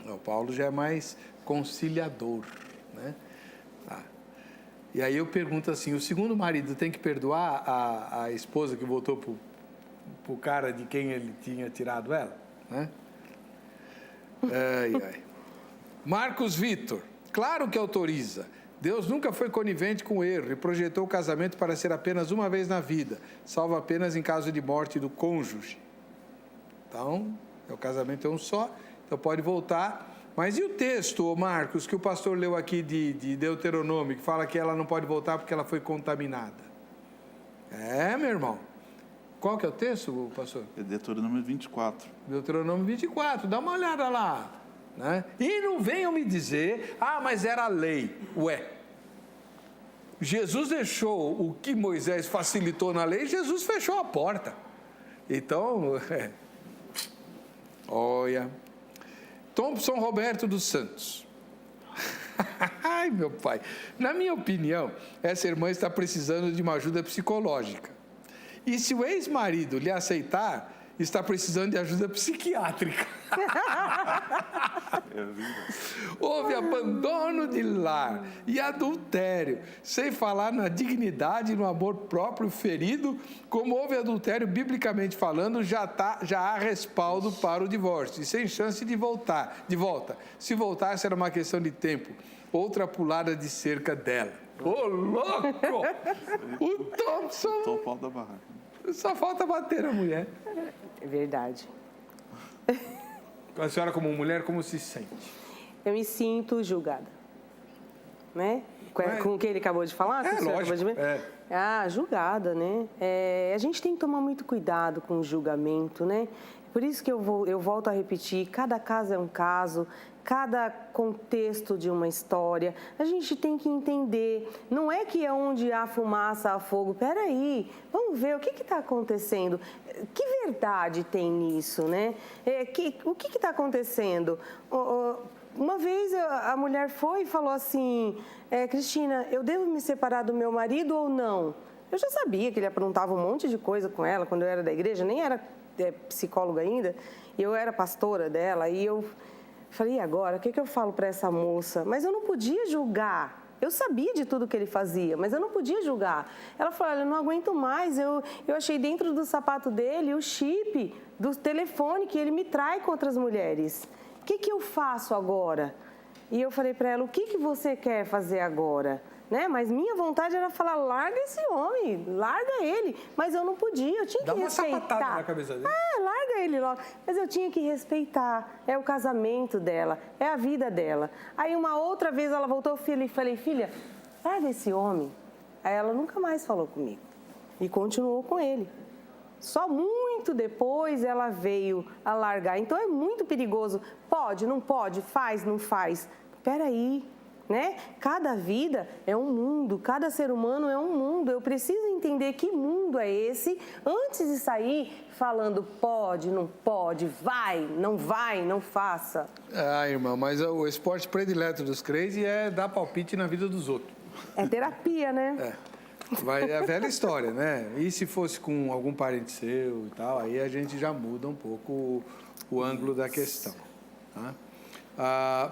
O Paulo já é mais conciliador, né? E aí eu pergunto assim, o segundo marido tem que perdoar a esposa que voltou pro cara de quem ele tinha tirado ela, né? Marcos Vitor, claro que autoriza. Deus nunca foi conivente com o erro e projetou o casamento para ser apenas uma vez na vida, salvo apenas em caso de morte do cônjuge. Então, o casamento é um só, então pode voltar. Mas e o texto, Marcos, que o pastor leu aqui de Deuteronômio, que fala que ela não pode voltar porque ela foi contaminada? Meu irmão. Qual que é o texto, pastor? É Deuteronômio 24. Deuteronômio 24, dá uma olhada lá. Né? E não venham me dizer, mas era a lei. Ué, Jesus deixou o que Moisés facilitou na lei, Jesus fechou a porta. Então, olha... Thompson Roberto dos Santos. Ai, meu pai. Na minha opinião, essa irmã está precisando de uma ajuda psicológica. E se o ex-marido lhe aceitar, está precisando de ajuda psiquiátrica. Houve abandono de lar e adultério, sem falar na dignidade e no amor próprio ferido. Como houve adultério, biblicamente falando, já há respaldo para o divórcio e sem chance de volta. Se voltasse, era uma questão de tempo. Outra pulada de cerca dela. Ô, louco! O Thompson... Tô pau da barraca. Só falta bater a mulher. É verdade. A senhora, como mulher, como se sente? Eu me sinto julgada. Né? Com o que ele acabou de falar? Lógico. Julgada, né? A gente tem que tomar muito cuidado com o julgamento, né? Por isso que eu volto a repetir, cada caso é um caso, cada contexto de uma história, a gente tem que entender, não é que é onde há fumaça, há fogo, peraí, vamos ver o que está acontecendo, que verdade tem nisso, né? O que está acontecendo? Uma vez a mulher foi e falou assim, Cristina, eu devo me separar do meu marido ou não? Eu já sabia que ele aprontava um monte de coisa com ela quando eu era da igreja, nem era psicóloga ainda, e eu era pastora dela, e eu falei, e agora, o que eu falo para essa moça? Mas eu não podia julgar. Eu sabia de tudo que ele fazia, mas eu não podia julgar. Ela falou, olha, eu não aguento mais. Eu achei dentro do sapato dele o chip do telefone que ele me trai com outras mulheres. O que eu faço agora? E eu falei para ela, o que você quer fazer agora? Né? Mas minha vontade era falar, larga esse homem, larga ele. Mas eu não podia, eu tinha que respeitar. Dá uma sapatada na cabeça dele. Larga ele logo. Mas eu tinha que respeitar. É o casamento dela, é a vida dela. Aí uma outra vez ela voltou e falei, filha, larga esse homem. Aí ela nunca mais falou comigo. E continuou com ele. Só muito depois ela veio a largar. Então é muito perigoso. Pode, não pode, faz, não faz. Peraí. Né? Cada vida é um mundo, cada ser humano é um mundo. Eu preciso entender que mundo é esse antes de sair falando pode, não pode, vai, não faça. Irmã, mas o esporte predileto dos crentes é dar palpite na vida dos outros. É terapia, né? É a velha história, né? E se fosse com algum parente seu e tal, aí a gente já muda um pouco o ângulo da questão, tá?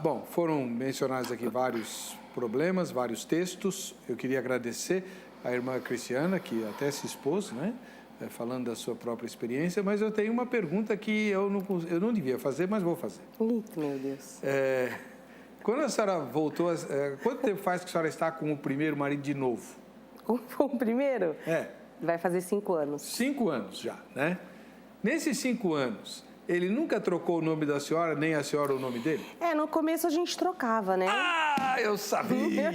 Bom, foram mencionados aqui vários problemas, vários textos. Eu queria agradecer a irmã Cristiana, que até se expôs, né? Falando da sua própria experiência, mas eu tenho uma pergunta que eu não devia fazer, mas vou fazer. Meu Deus. Quando a senhora voltou, quanto tempo faz que a senhora está com o primeiro marido de novo? Com o primeiro? Vai fazer 5 anos. 5 anos já, né? Nesses 5 anos... Ele nunca trocou o nome da senhora, nem a senhora o nome dele? No começo a gente trocava, né? Eu sabia!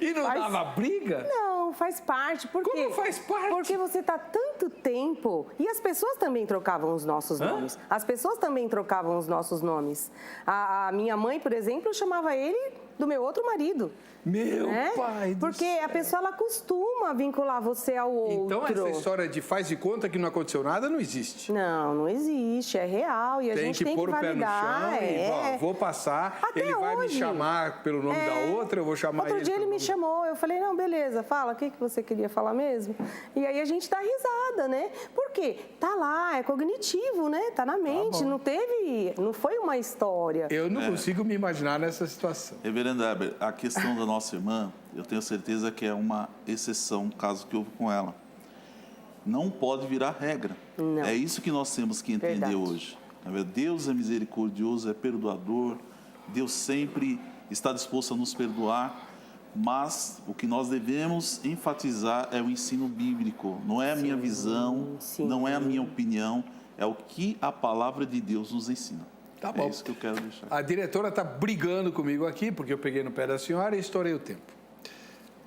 E não dava briga? Não, faz parte. Como faz parte? Porque você tá tanto tempo... E as pessoas também trocavam os nossos nomes. As pessoas também trocavam os nossos nomes. A minha mãe, por exemplo, eu chamava ele do meu outro marido. Meu pai do Porque céu. a pessoa, ela costuma vincular você ao outro. Então, essa história de faz de conta que não aconteceu nada não existe. Não existe, é real e a gente tem que pôr o pé no validar. chão e vou passar, Até ele vai me hoje. chamar pelo nome da outra, eu vou chamar ele. Outro dia ele me chamou, eu falei, não, beleza, fala, o que você queria falar mesmo? E aí a gente dá risada, né? Por quê? Tá lá, é cognitivo, né? Tá na mente, não foi uma história. Eu não consigo me imaginar nessa situação. Reverendo Heber, a questão da nossa irmã, eu tenho certeza que é uma exceção, um caso que houve com ela. Não pode virar regra. Não. É isso que nós temos que entender Verdade. hoje. Deus é misericordioso, é perdoador. Deus sempre está disposto a nos perdoar. Mas o que nós devemos enfatizar é o ensino bíblico. Não é a minha visão, não é a minha opinião. É o que a palavra de Deus nos ensina. Tá bom. É isso que eu quero deixar. A diretora está brigando comigo aqui, porque eu peguei no pé da senhora e estourei o tempo.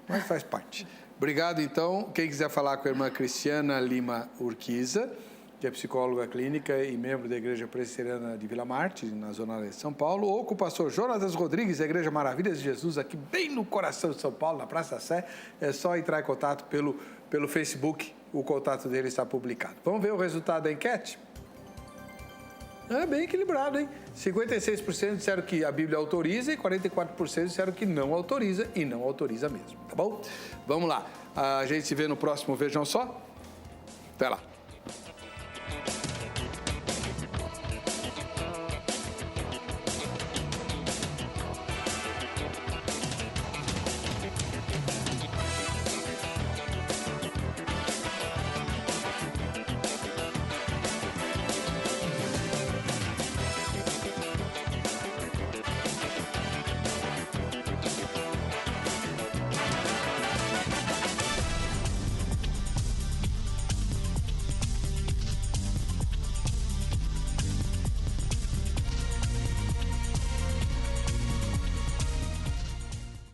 Mas faz parte. Obrigado, então. Quem quiser falar com a irmã Cristiana Lima Urquiza, que é psicóloga clínica e membro da Igreja Presbiteriana de Vila Marte, na Zona Leste de São Paulo, ou com o pastor Jonatas Rodrigues, da Igreja Maravilhas de Jesus, aqui bem no coração de São Paulo, na Praça Sé, é só entrar em contato pelo Facebook, o contato dele está publicado. Vamos ver o resultado da enquete? É bem equilibrado, hein? 56% disseram que a Bíblia autoriza e 44% disseram que não autoriza e não autoriza mesmo, tá bom? Vamos lá. A gente se vê no próximo Vejam Só. Até lá.